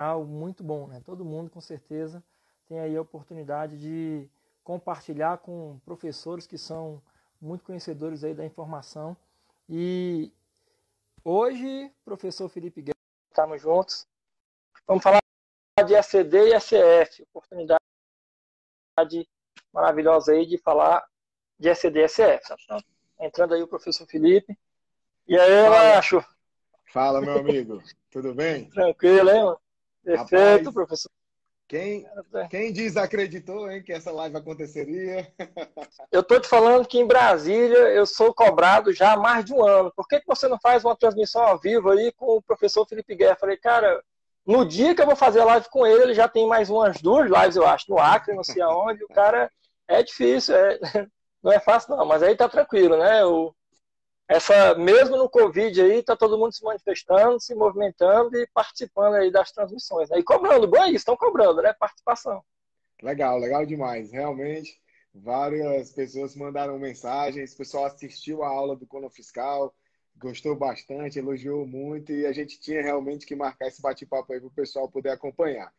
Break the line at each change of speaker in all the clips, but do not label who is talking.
algo muito bom, né? Todo mundo, com certeza, tem aí a oportunidade de compartilhar com professores que são muito conhecedores aí da informação. E hoje, professor Felipe Guerra, estamos juntos. Vamos falar de ECD e ECF, oportunidade maravilhosa aí de falar de ECD e ECF. Entrando aí o professor Felipe. E aí, Macho?
Fala, meu amigo. Tudo bem?
Tranquilo, hein, mano? Perfeito,
Rapaz,
professor.
quem desacreditou, hein, que essa live aconteceria?
Eu tô te falando que em Brasília eu sou cobrado já há mais de um ano. Por que você não faz uma transmissão ao vivo aí com o professor Felipe Guerra? Falei, cara, no dia que eu vou fazer a live com ele, ele já tem mais umas 2 lives, eu acho, no Acre, não sei aonde. O cara é difícil, não é fácil não, mas aí tá tranquilo, né? Mesmo no Covid aí, tá todo mundo se manifestando, se movimentando e participando aí das transmissões, né? E cobrando, bom é isso, estão cobrando, né? Participação.
Legal, legal demais. Realmente, várias pessoas mandaram mensagens, o pessoal assistiu a aula do Cono Fiscal, gostou bastante, elogiou muito, e a gente tinha realmente que marcar esse bate-papo aí para o pessoal poder acompanhar.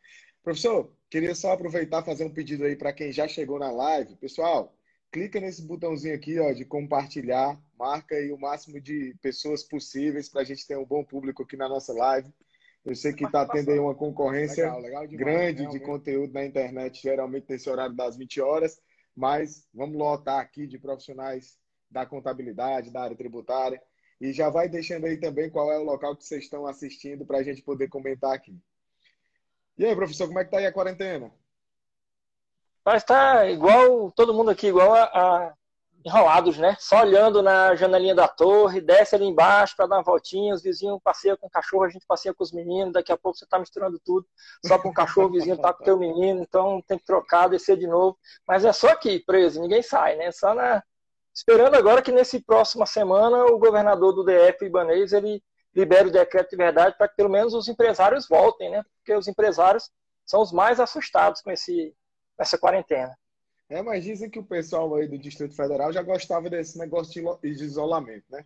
Professor, queria só aproveitar e fazer um pedido aí para quem já chegou na live. Pessoal, clica nesse botãozinho aqui, ó, de compartilhar, marca aí o máximo de pessoas possíveis para a gente ter um bom público aqui na nossa live. Eu sei que está tendo aí uma concorrência legal demais, grande realmente, de conteúdo na internet, geralmente nesse horário das 20 horas, mas vamos lotar aqui de profissionais da contabilidade, da área tributária, e já vai deixando aí também qual é o local que vocês estão assistindo para a gente poder comentar aqui. E aí, professor, como é que tá aí a quarentena?
Mas tá igual, todo mundo aqui, igual a enrolados, né? Só olhando na janelinha da torre, desce ali embaixo para dar uma voltinha, os vizinhos passeiam com o cachorro, a gente passeia com os meninos, daqui a pouco você tá misturando tudo, só com o cachorro, o vizinho tá com o teu menino, então tem que trocar, descer de novo. Mas é só aqui, preso, ninguém sai, né? Esperando agora que nesse próxima semana o governador do DF, Ibanez, ele libere o decreto de verdade para que pelo menos os empresários voltem, né? Porque os empresários são os mais assustados com essa quarentena.
Mas dizem que o pessoal aí do Distrito Federal já gostava desse negócio de isolamento, né?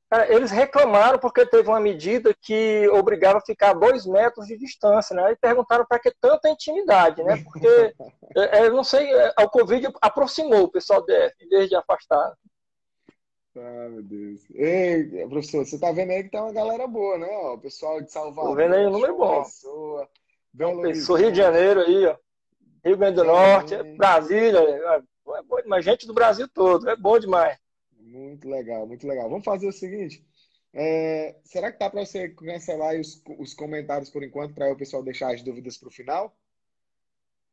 Cara, eles reclamaram porque teve uma medida que obrigava a ficar a 2 metros de distância, né? E perguntaram para que tanta intimidade, né? Porque, eu não sei, o Covid aproximou o pessoal do DF, em vez de afastar.
Ah, meu Deus. Ei, professor, você tá vendo aí que tem uma galera boa, né? Ó, o pessoal de
Tô vendo aí
Salvador,
um número
João
bom.
Pessoa,
João
Belo
Pessoa, Rio de
Horizonte,
Janeiro aí, ó. Rio Grande do Norte,
Belém.
Brasília, é bom demais, gente do Brasil todo, é bom demais.
Muito legal, muito legal. Vamos fazer o seguinte: será que dá para você cancelar aí os comentários por enquanto, para o pessoal deixar as dúvidas para o final?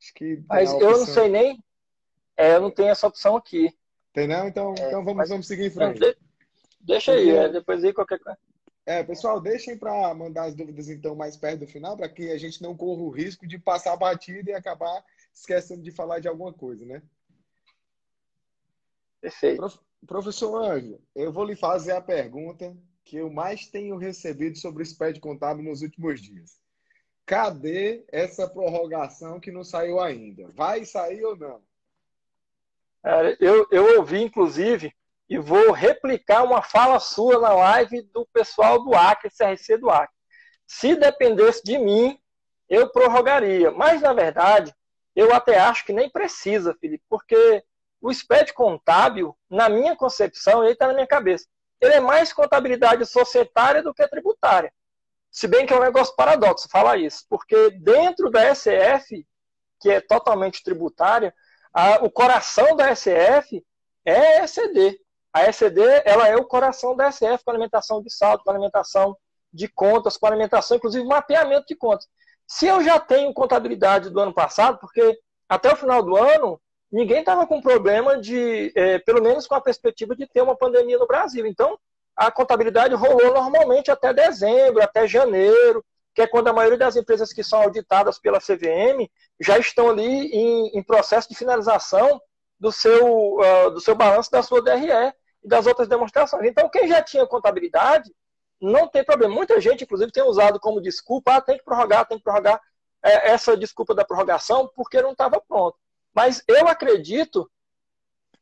Acho que tem a
Mas eu não
opção.
sei nem, eu não tenho essa opção aqui.
Tem não? Então
Mas
vamos seguir em
não,
frente.
deixa aí,
Porque,
depois aí qualquer coisa.
pessoal, deixem para mandar as dúvidas então mais perto do final, para que a gente não corra o risco de passar a batida e acabar esquecendo de falar de alguma coisa, né?
Perfeito.
Professor Anjo, eu vou lhe fazer a pergunta que eu mais tenho recebido sobre o SPED contábil nos últimos dias. Cadê essa prorrogação que não saiu ainda? Vai sair ou não?
Eu ouvi, inclusive, e vou replicar uma fala sua na live do pessoal do Acre, CRC do Acre. Se dependesse de mim, eu prorrogaria. Mas, na verdade, eu até acho que nem precisa, Felipe, porque o SPED contábil, na minha concepção, ele está na minha cabeça, ele é mais contabilidade societária do que tributária. Se bem que é um negócio paradoxo falar isso, porque dentro da SF, que é totalmente tributária, o coração da SF é a ECD. A ECD, ela é o coração da SF, com alimentação de saldo, com alimentação de contas, com alimentação, inclusive mapeamento de contas. Se eu já tenho contabilidade do ano passado, porque até o final do ano, ninguém estava com problema de, pelo menos com a perspectiva de ter uma pandemia no Brasil. Então, a contabilidade rolou normalmente até dezembro, até janeiro, que é quando a maioria das empresas que são auditadas pela CVM já estão ali em processo de finalização do seu balanço, da sua DRE e das outras demonstrações. Então, quem já tinha contabilidade, não tem problema. Muita gente, inclusive, tem usado como desculpa, tem que prorrogar essa desculpa da prorrogação porque não estava pronto. Mas eu acredito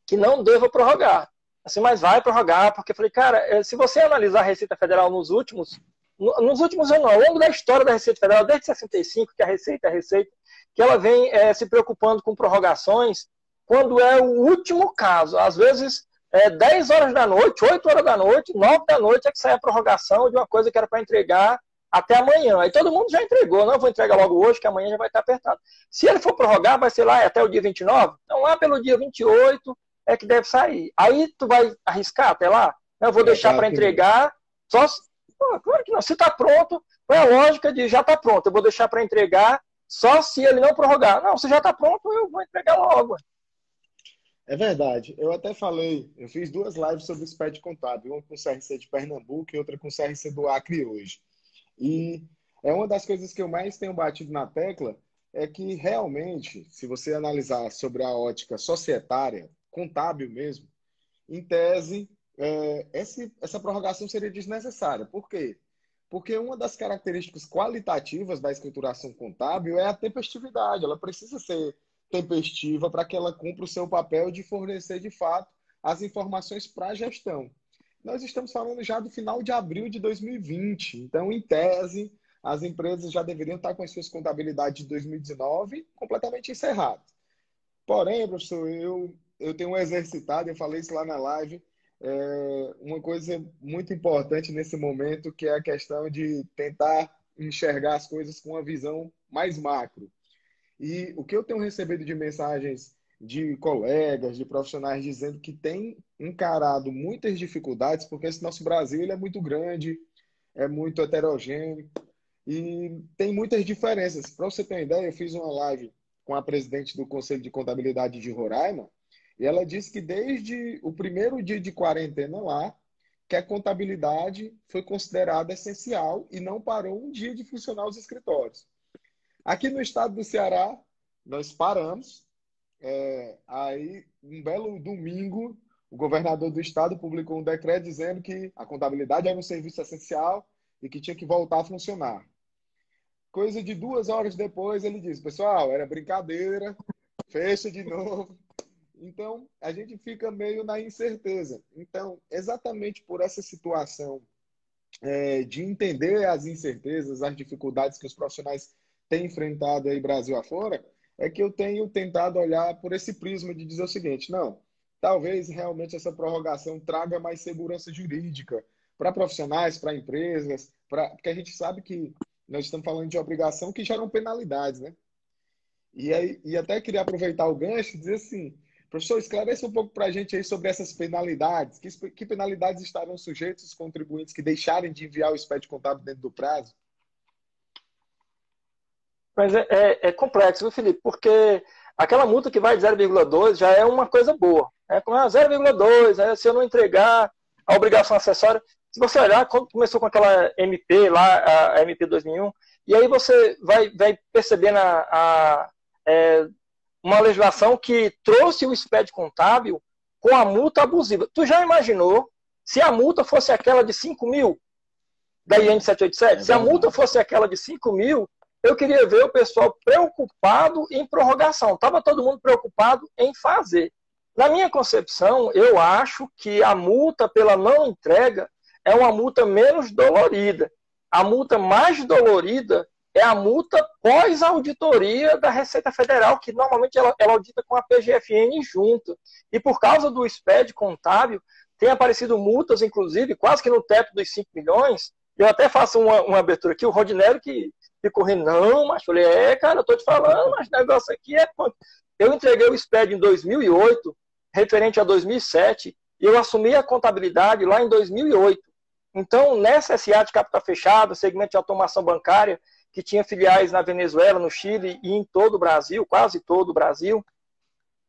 que não deva prorrogar. Assim, mas vai prorrogar, porque eu falei, cara, se você analisar a Receita Federal nos últimos nos últimos anos, ao longo da história da Receita Federal, desde 65, que a Receita é a Receita, que ela vem se preocupando com prorrogações quando é o último caso. Às vezes, 10 horas da noite, 8 horas da noite, 9 da noite é que sai a prorrogação de uma coisa que era para entregar até amanhã. Aí todo mundo já entregou. Não, vou entregar logo hoje, que amanhã já vai estar apertado. Se ele for prorrogar, vai ser lá até o dia 29. Então, lá pelo dia 28 é que deve sair. Aí tu vai arriscar até lá? Eu vou deixar para entregar só... Pô, claro que não. Se está pronto, foi a lógica de já está pronto. Eu vou deixar para entregar só se ele não prorrogar. Não, se já está pronto, eu vou entregar logo.
É verdade. Eu até falei, eu fiz 2 lives sobre o SPED contábil, uma com o CRC de Pernambuco e outra com o CRC do Acre hoje. E é uma das coisas que eu mais tenho batido na tecla, é que realmente, se você analisar sobre a ótica societária, contábil mesmo, em tese, essa prorrogação seria desnecessária. Por quê? Porque uma das características qualitativas da escrituração contábil é a tempestividade. Ela precisa ser tempestiva para que ela cumpra o seu papel de fornecer, de fato, as informações para a gestão. Nós estamos falando já do final de abril de 2020. Então, em tese, as empresas já deveriam estar com as suas contabilidades de 2019 completamente encerradas. Porém, professor, eu tenho exercitado, eu falei isso lá na live, uma coisa muito importante nesse momento, que é a questão de tentar enxergar as coisas com uma visão mais macro. E o que eu tenho recebido de mensagens de colegas, de profissionais, dizendo que tem encarado muitas dificuldades, porque esse nosso Brasil ele é muito grande, é muito heterogêneo e tem muitas diferenças. Para você ter uma ideia, eu fiz uma live com a presidente do Conselho de Contabilidade de Roraima, e ela disse que desde o primeiro dia de quarentena lá, que a contabilidade foi considerada essencial e não parou um dia de funcionar os escritórios. Aqui no estado do Ceará, nós paramos. Aí, um belo domingo, o governador do estado publicou um decreto dizendo que a contabilidade era um serviço essencial e que tinha que voltar a funcionar. Coisa de 2 horas depois, ele disse, pessoal, era brincadeira, fecha de novo. Então, a gente fica meio na incerteza. Então, exatamente por essa situação de entender as incertezas, as dificuldades que os profissionais têm enfrentado aí Brasil afora, é que eu tenho tentado olhar por esse prisma de dizer o seguinte, não, talvez realmente essa prorrogação traga mais segurança jurídica para profissionais, para empresas, porque a gente sabe que nós estamos falando de obrigação que geram penalidades, né? E até queria aproveitar o gancho e dizer assim, professor, esclareça um pouco para a gente aí sobre essas penalidades. Que penalidades estarão sujeitos os contribuintes que deixarem de enviar o SPED contábil dentro do prazo?
Mas é complexo, viu, Felipe? Porque aquela multa que vai de 0,2 já é uma coisa boa. Com 0,2, se eu não entregar a obrigação acessória... Se você olhar, quando começou com aquela MP lá, a MP 2001, e aí você vai percebendo uma legislação que trouxe o SPED contábil com a multa abusiva. Tu já imaginou se a multa fosse aquela de 5 mil da IN 787? Se a multa fosse aquela de 5 mil, eu queria ver o pessoal preocupado em prorrogação. Estava todo mundo preocupado em fazer. Na minha concepção, eu acho que a multa pela não entrega é uma multa menos dolorida. A multa mais dolorida é a multa pós-auditoria da Receita Federal, que normalmente ela audita com a PGFN junto. E por causa do SPED contábil, tem aparecido multas, inclusive, quase que no teto dos 5 milhões. Eu até faço uma abertura aqui, o Rodinello que ficou rindo, não, mas eu falei, cara, eu tô te falando, mas o negócio aqui é... Eu entreguei o SPED em 2008, referente a 2007, e eu assumi a contabilidade lá em 2008. Então, nessa SA de capital fechado, segmento de automação bancária, que tinha filiais na Venezuela, no Chile e em todo o Brasil, quase todo o Brasil.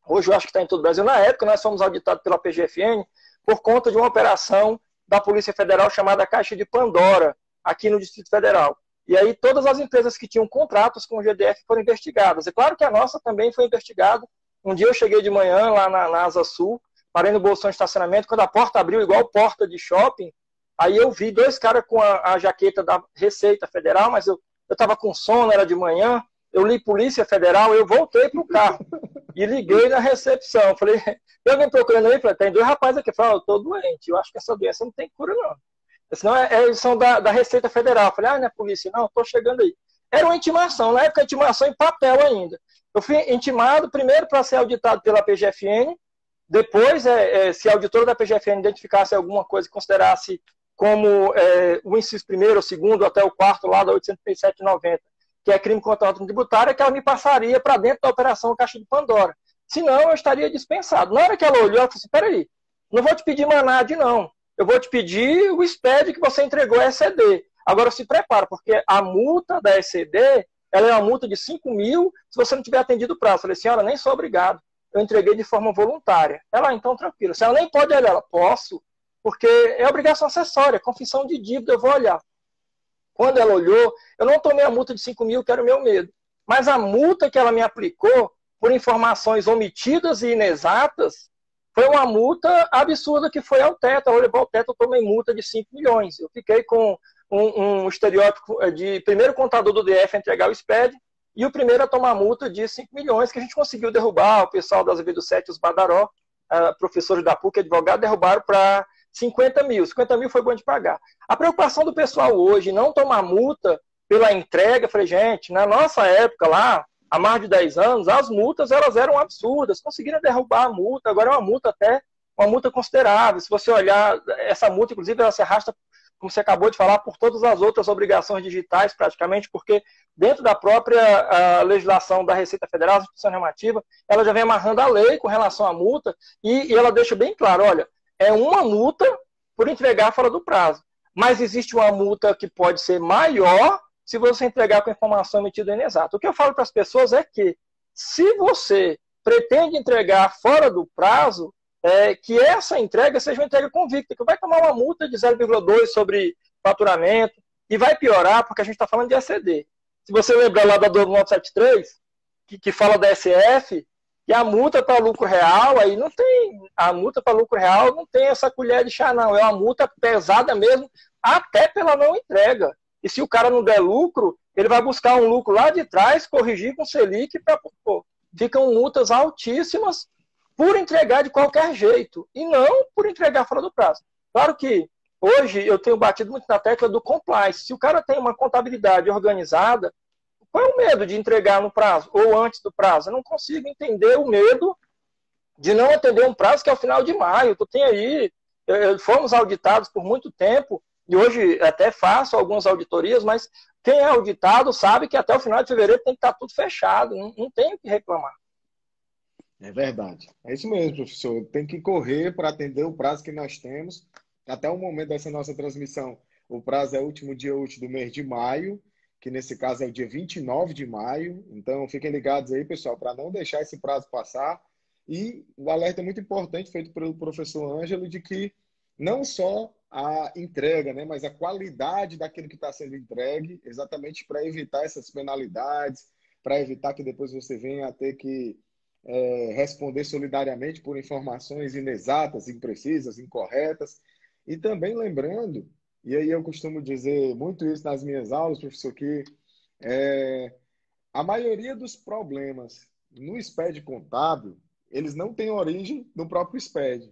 Hoje eu acho que está em todo o Brasil. Na época, nós fomos auditados pela PGFN por conta de uma operação da Polícia Federal chamada Caixa de Pandora, aqui no Distrito Federal. E aí todas as empresas que tinham contratos com o GDF foram investigadas. É claro que a nossa também foi investigada. Um dia eu cheguei de manhã lá na Asa Sul, parei no bolsão de estacionamento, quando a porta abriu, igual porta de shopping, aí eu vi 2 caras com a jaqueta da Receita Federal, mas eu estava com sono, era de manhã, eu li Polícia Federal, eu voltei para o carro e liguei na recepção. Falei, tem alguém procurando aí? Falei, tem 2 rapazes aqui. Falei, eu estou doente, eu acho que essa doença não tem cura, não. Senão eles são da Receita Federal. Eu falei, não é polícia, não, estou chegando aí. Era uma intimação, na época, intimação em papel ainda. Eu fui intimado primeiro para ser auditado pela PGFN, depois, se a auditora da PGFN identificasse alguma coisa que considerasse como o inciso primeiro, o segundo, até o quarto lá da 837/90, que é crime contra a ordem tributária, que ela me passaria para dentro da operação Caixa de Pandora. Senão, eu estaria dispensado. Na hora que ela olhou, ela falou assim, peraí, não vou te pedir manade, não. Eu vou te pedir o SPED que você entregou à ECD. Agora, se prepara, porque a multa da ECD, ela é uma multa de 5 mil se você não tiver atendido o prazo. Eu falei, senhora, nem sou obrigado. Eu entreguei de forma voluntária. Ela, então, tranquilo. Se ela nem pode olhar, ela, posso, porque é obrigação acessória, confissão de dívida, eu vou olhar. Quando ela olhou, eu não tomei a multa de 5 mil, que era o meu medo. Mas a multa que ela me aplicou, por informações omitidas e inexatas, foi uma multa absurda que foi ao teto. Ela levou ao teto, eu tomei multa de 5 milhões. Eu fiquei com um estereótipo de primeiro contador do DF a entregar o SPED, e o primeiro a tomar multa de 5 milhões, que a gente conseguiu derrubar. O pessoal das Azevedo 7, os Badaró, professores da PUC, advogados, derrubaram para 50 mil. 50 mil foi bom de pagar. A preocupação do pessoal hoje, não tomar multa pela entrega, falei, gente, na nossa época lá, há mais de 10 anos, as multas elas eram absurdas, conseguiram derrubar a multa, agora é uma multa até, uma multa considerável. Se você olhar, essa multa, inclusive, ela se arrasta, como você acabou de falar, por todas as outras obrigações digitais, praticamente, porque dentro da própria legislação da Receita Federal, a instituição normativa, ela já vem amarrando a lei com relação à multa, e ela deixa bem claro, olha, é uma multa por entregar fora do prazo, mas existe uma multa que pode ser maior se você entregar com informação emitida inexata. O que eu falo para as pessoas é que, se você pretende entregar fora do prazo, que essa entrega seja uma entrega convicta, que vai tomar uma multa de 0,2 sobre faturamento, e vai piorar, porque a gente está falando de ECD. Se você lembrar lá da 2973, que fala da SF, e a multa para lucro real, aí não tem, a multa para lucro real não tem essa colher de chá, não. É uma multa pesada mesmo, até pela não entrega. E se o cara não der lucro, ele vai buscar um lucro lá de trás, corrigir com Selic, ficam multas altíssimas por entregar de qualquer jeito, e não por entregar fora do prazo. Claro que hoje eu tenho batido muito na tecla do compliance. Se o cara tem uma contabilidade organizada, qual é o medo de entregar no prazo ou antes do prazo? Eu não consigo entender o medo de não atender um prazo que é o final de maio. Tu tem aí, fomos auditados por muito tempo, e hoje até faço algumas auditorias, mas quem é auditado sabe que até o final de fevereiro tem que estar tudo fechado, não tem o que reclamar.
É verdade. É isso mesmo, professor. Tem que correr para atender o prazo que nós temos. Até o momento dessa nossa transmissão, o prazo é o último dia útil do mês de maio, que nesse caso é o dia 29 de maio. Então, fiquem ligados aí, pessoal, para não deixar esse prazo passar. E o alerta muito importante feito pelo professor Ângelo de que não só a entrega, né, mas a qualidade daquilo que está sendo entregue, exatamente para evitar essas penalidades, para evitar que depois você venha a ter que responder solidariamente por informações inexatas, imprecisas, incorretas. E também lembrando, e aí eu costumo dizer muito isso nas minhas aulas, professor, que a maioria dos problemas no SPED contábil, eles não têm origem no próprio SPED.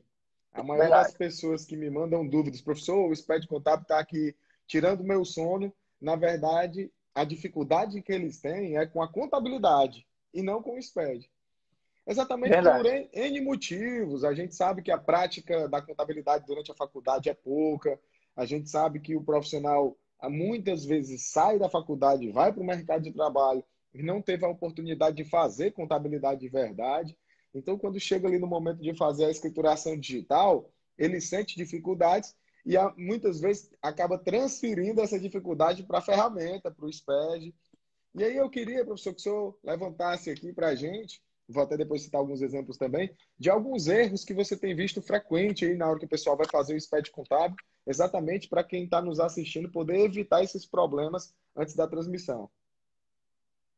A maioria das pessoas que me mandam dúvidas, professor, o SPED contábil está aqui tirando o meu sono, na verdade, a dificuldade que eles têm é com a contabilidade e não com o SPED. Exatamente por N motivos. A gente sabe que a prática da contabilidade durante a faculdade é pouca. A gente sabe que o profissional muitas vezes sai da faculdade e vai para o mercado de trabalho e não teve a oportunidade de fazer contabilidade de verdade. Então, quando chega ali no momento de fazer a escrituração digital, ele sente dificuldades e muitas vezes acaba transferindo essa dificuldade para a ferramenta, para o SPED. E aí eu queria, professor, que o senhor levantasse aqui para a gente, vou até depois citar alguns exemplos também, de alguns erros que você tem visto frequente aí na hora que o pessoal vai fazer o SPED contábil, exatamente para quem está nos assistindo poder evitar esses problemas antes da transmissão.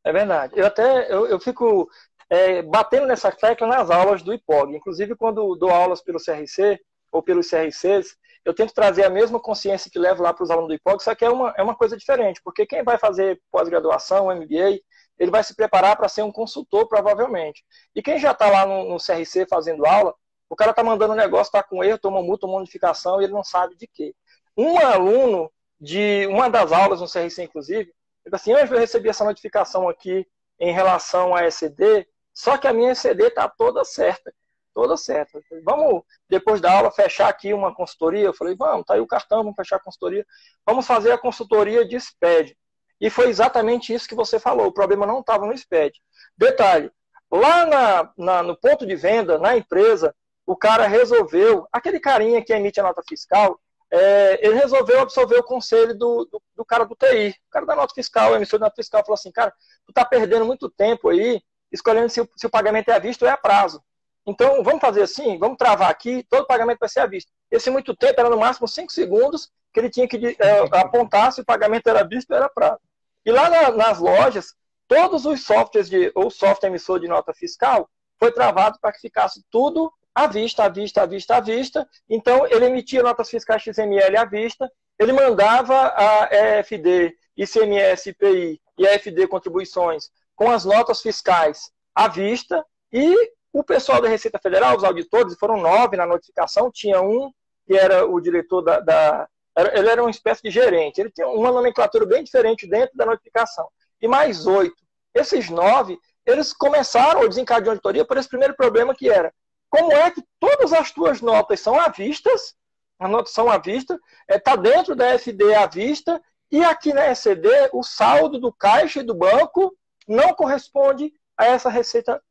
É verdade. Eu fico batendo nessa tecla nas aulas do IPOG. Inclusive, quando dou aulas pelo CRC ou pelos CRCs, eu tento trazer a mesma consciência que levo lá para os alunos do IPOG, só que é uma coisa diferente, porque quem vai fazer pós-graduação, MBA, ele vai se preparar para ser um consultor, provavelmente. E quem já está lá no CRC fazendo aula, o cara está mandando um negócio, está com erro, toma multa, uma modificação, e ele não sabe de quê. Um aluno de uma das aulas no CRC, inclusive, ele assim, Ângelo, eu recebi essa notificação aqui em relação à ECD, só que a minha ECD está toda certa. Toda certa. Vamos, depois da aula, fechar aqui uma consultoria? Eu falei, vamos, tá aí o cartão, vamos fechar a consultoria. Vamos fazer a consultoria de SPED. E foi exatamente isso que você falou. O problema não estava no SPED. Detalhe, lá no ponto de venda, na empresa, o cara resolveu, aquele carinha que emite a nota fiscal, ele resolveu absorver o conselho do cara do TI, o cara da nota fiscal, o emissor da nota fiscal, falou assim, cara, tu tá perdendo muito tempo aí, escolhendo se o pagamento é a vista ou é a prazo. Então, vamos fazer assim, vamos travar aqui, todo pagamento vai ser à vista. Esse muito tempo era no máximo 5 segundos que ele tinha que apontar se o pagamento era à vista ou era a prazo. E lá nas lojas, todos os softwares, ou software emissor de nota fiscal, foi travado para que ficasse tudo à vista, à vista, à vista, à vista. Então, ele emitia notas fiscais XML à vista, ele mandava a EFD, ICMS, IPI e a FD contribuições com as notas fiscais à vista, e o pessoal da Receita Federal, os auditores, foram 9 na notificação, tinha um que era o diretor ele era uma espécie de gerente, ele tinha uma nomenclatura bem diferente dentro da notificação, e mais 8. Esses 9, eles começaram a desencadear a auditoria por esse primeiro problema que era, como é que todas as tuas notas são à vista, as notas são à vista, está dentro da FD à vista, e aqui na ECD o saldo do caixa e do banco não corresponde a essa receita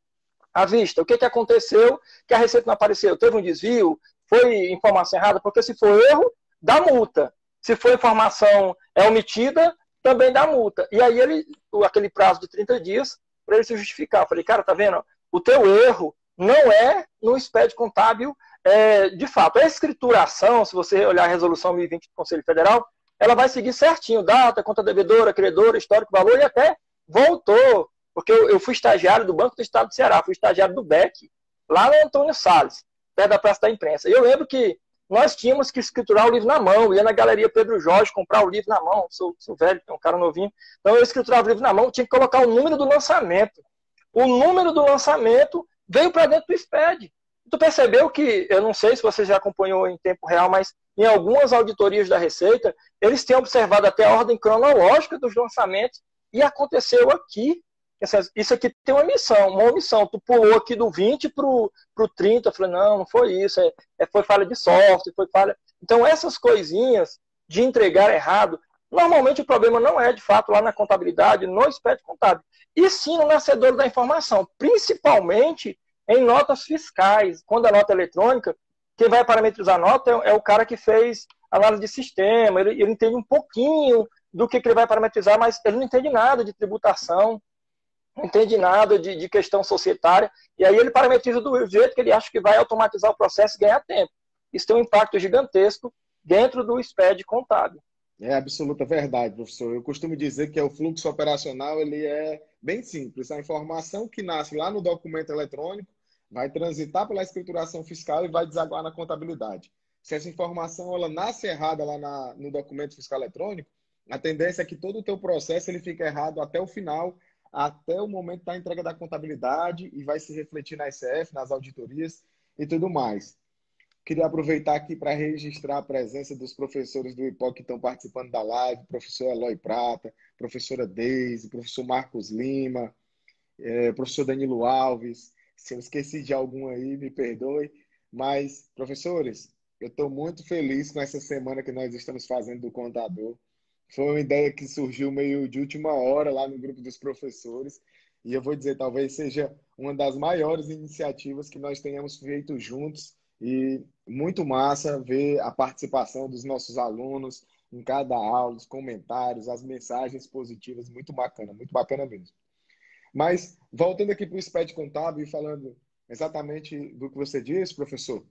à vista. O que aconteceu que a receita não apareceu? Teve um desvio? Foi informação errada? Porque se for erro, dá multa. Se for informação omitida, também dá multa. E aí aquele prazo de 30 dias para ele se justificar. Eu falei, cara, tá vendo? O teu erro não é no SPED contábil de fato. A escrituração, se você olhar a resolução 1020 do Conselho Federal, ela vai seguir certinho, data, conta devedora, credora, histórico, valor, e até voltou. Porque eu fui estagiário do Banco do Estado do Ceará, fui estagiário do BEC, lá no Antônio Salles, perto da Praça da Imprensa. E eu lembro que nós tínhamos que escriturar o livro na mão, ia na Galeria Pedro Jorge comprar o livro na mão, sou velho, é um cara novinho, então eu escriturava o livro na mão, tinha que colocar o número do lançamento. O número do lançamento veio para dentro do SPED. Tu percebeu que, eu não sei se você já acompanhou em tempo real, mas em algumas auditorias da Receita, eles têm observado até a ordem cronológica dos lançamentos, e aconteceu aqui. Isso aqui tem uma omissão. Tu pulou aqui do 20 para o 30. Eu falei, não foi isso. Foi falha de software, foi falha. Então, essas coisinhas de entregar errado, normalmente o problema não é, de fato, lá na contabilidade, no SPED contábil, e sim no nascedor da informação, principalmente em notas fiscais. Quando a nota é eletrônica, quem vai parametrizar a nota é o cara que fez análise de sistema, ele entende um pouquinho do que ele vai parametrizar, mas ele não entende nada de tributação, não entende nada de questão societária, e aí ele parametriza do jeito que ele acha que vai automatizar o processo e ganhar tempo. Isso tem um impacto gigantesco dentro do SPED contábil.
É absoluta verdade, professor. Eu costumo dizer que o fluxo operacional ele é bem simples. A informação que nasce lá no documento eletrônico vai transitar pela escrituração fiscal e vai desaguar na contabilidade. Se essa informação ela nasce errada lá no documento fiscal eletrônico, a tendência é que todo o teu processo ele fique errado até o final, até o momento da entrega da contabilidade, e vai se refletir na SF, nas auditorias e tudo mais. Queria aproveitar aqui para registrar a presença dos professores do IPOC que estão participando da live, professor Eloy Prata, professora Deise, professor Marcos Lima, professor Danilo Alves. Se eu esqueci de algum aí, me perdoe. Mas, professores, eu estou muito feliz com essa semana que nós estamos fazendo do Contador. Foi uma ideia que surgiu meio de última hora lá no grupo dos professores. E eu vou dizer, talvez seja uma das maiores iniciativas que nós tenhamos feito juntos. E muito massa ver a participação dos nossos alunos em cada aula, os comentários, as mensagens positivas. Muito bacana mesmo. Mas, voltando aqui para o SPED contábil e falando exatamente do que você disse, professor,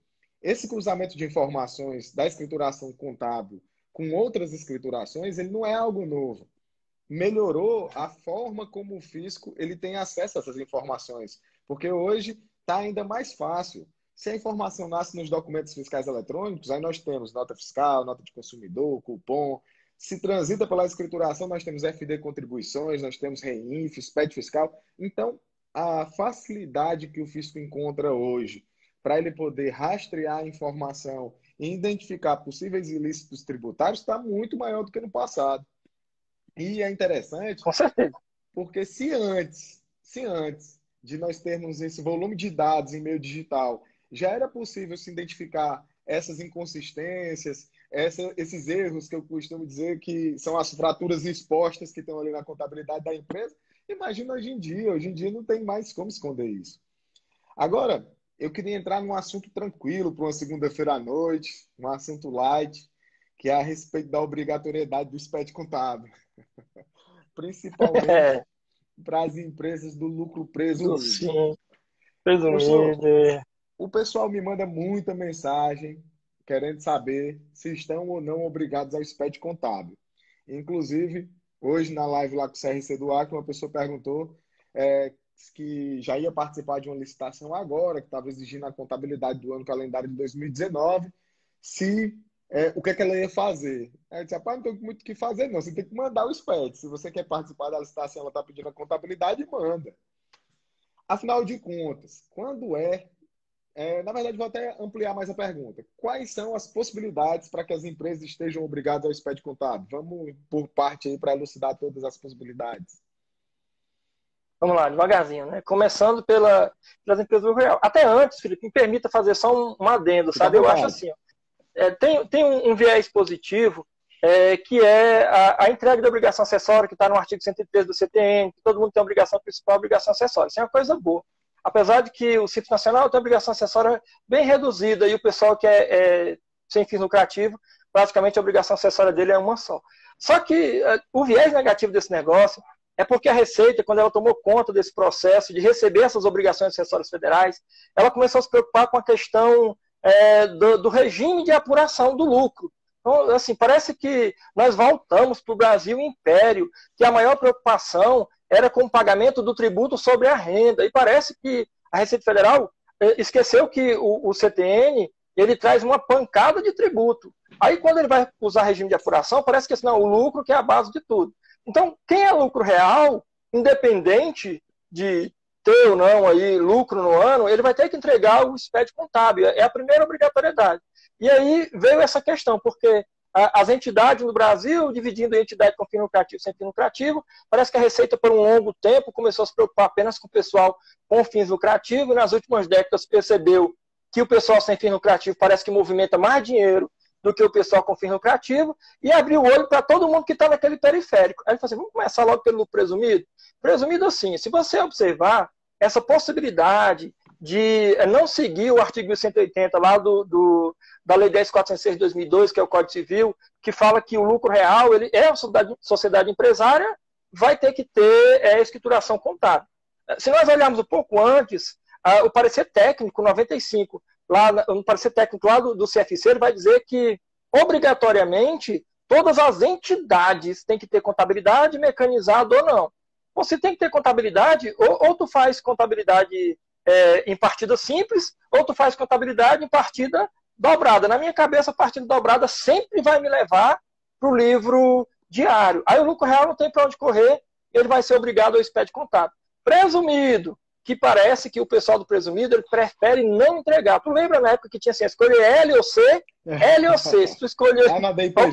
esse cruzamento de informações da escrituração contábil com outras escriturações, ele não é algo novo. Melhorou a forma como o fisco ele tem acesso a essas informações, porque hoje está ainda mais fácil. Se a informação nasce nos documentos fiscais eletrônicos, aí nós temos nota fiscal, nota de consumidor, cupom. Se transita pela escrituração, nós temos FD contribuições, nós temos REINF, SPED fiscal. Então, a facilidade que o fisco encontra hoje para ele poder rastrear a informação em identificar possíveis ilícitos tributários está muito maior do que no passado. E é interessante,
com certeza.
porque se antes de nós termos esse volume de dados em meio digital, já era possível se identificar essas inconsistências, esses erros que eu costumo dizer que são as fraturas expostas que estão ali na contabilidade da empresa, imagina hoje em dia. Hoje em dia não tem mais como esconder isso. Agora, eu queria entrar num assunto tranquilo para uma segunda-feira à noite, um assunto light, que é a respeito da obrigatoriedade do SPED contábil. Principalmente para as empresas do lucro presumido.
Sim,
Professor,
presumido.
o pessoal me manda muita mensagem querendo saber se estão ou não obrigados ao SPED contábil. Inclusive, hoje na live lá com o CRC do Acre, uma pessoa perguntou que já ia participar de uma licitação agora, que estava exigindo a contabilidade do ano calendário de 2019, o que é que ela ia fazer. Aí eu disse, rapaz, não tem muito o que fazer, não. Você tem que mandar o SPED. Se você quer participar da licitação, ela está pedindo a contabilidade, manda. Afinal de contas, quando na verdade, vou até ampliar mais a pergunta. Quais são as possibilidades para que as empresas estejam obrigadas ao SPED contábil? Vamos por parte aí para elucidar todas as possibilidades.
Vamos lá, devagarzinho, né? Começando pelas empresas do real. Até antes, Felipe, me permita fazer só um adendo, sabe? Eu acho assim, tem um viés positivo, que é a entrega da obrigação acessória, que está no artigo 113 do CTN, que todo mundo tem obrigação principal e obrigação acessória. Isso é uma coisa boa. Apesar de que o Simples Nacional tem obrigação acessória bem reduzida, e o pessoal que é sem fins lucrativos, praticamente a obrigação acessória dele é uma só. Só que o viés negativo desse negócio é porque a Receita, quando ela tomou conta desse processo de receber essas obrigações acessórias federais, ela começou a se preocupar com a questão do regime de apuração do lucro. Então, assim, parece que nós voltamos para o Brasil Império, que a maior preocupação era com o pagamento do tributo sobre a renda. E parece que a Receita Federal esqueceu que o CTN ele traz uma pancada de tributo. Aí, quando ele vai usar regime de apuração, parece que assim, não, o lucro que é a base de tudo. Então, quem é lucro real, independente de ter ou não aí lucro no ano, ele vai ter que entregar o SPED contábil. É a primeira obrigatoriedade. E aí veio essa questão, porque as entidades no Brasil, dividindo a entidade com fim lucrativo e sem fim lucrativo, parece que a Receita, por um longo tempo, começou a se preocupar apenas com o pessoal com fins lucrativos, e nas últimas décadas percebeu que o pessoal sem fim lucrativo parece que movimenta mais dinheiro do que o pessoal com fim lucrativo, e abriu o olho para todo mundo que está naquele periférico. Aí ele falou assim, vamos começar logo pelo lucro presumido? Presumido assim, se você observar essa possibilidade de não seguir o artigo 180 lá da Lei 10.406 de 2002, que é o Código Civil, que fala que o lucro real ele é uma sociedade empresária, vai ter que ter escrituração contábil. Se nós olharmos um pouco antes, o parecer técnico 95, no parecer técnico lá do CFC, ele vai dizer que, obrigatoriamente, todas as entidades têm que ter contabilidade mecanizada ou não. Você tem que ter contabilidade, ou tu faz contabilidade em partida simples, ou tu faz contabilidade em partida dobrada. Na minha cabeça, a partida dobrada sempre vai me levar para o livro diário. Aí o lucro real não tem para onde correr, ele vai ser obrigado ao SPED contábil. Presumido, que parece que o pessoal do presumido ele prefere não entregar. Tu lembra na época que tinha assim, escolher L ou C? L ou C. Se tu escolher, o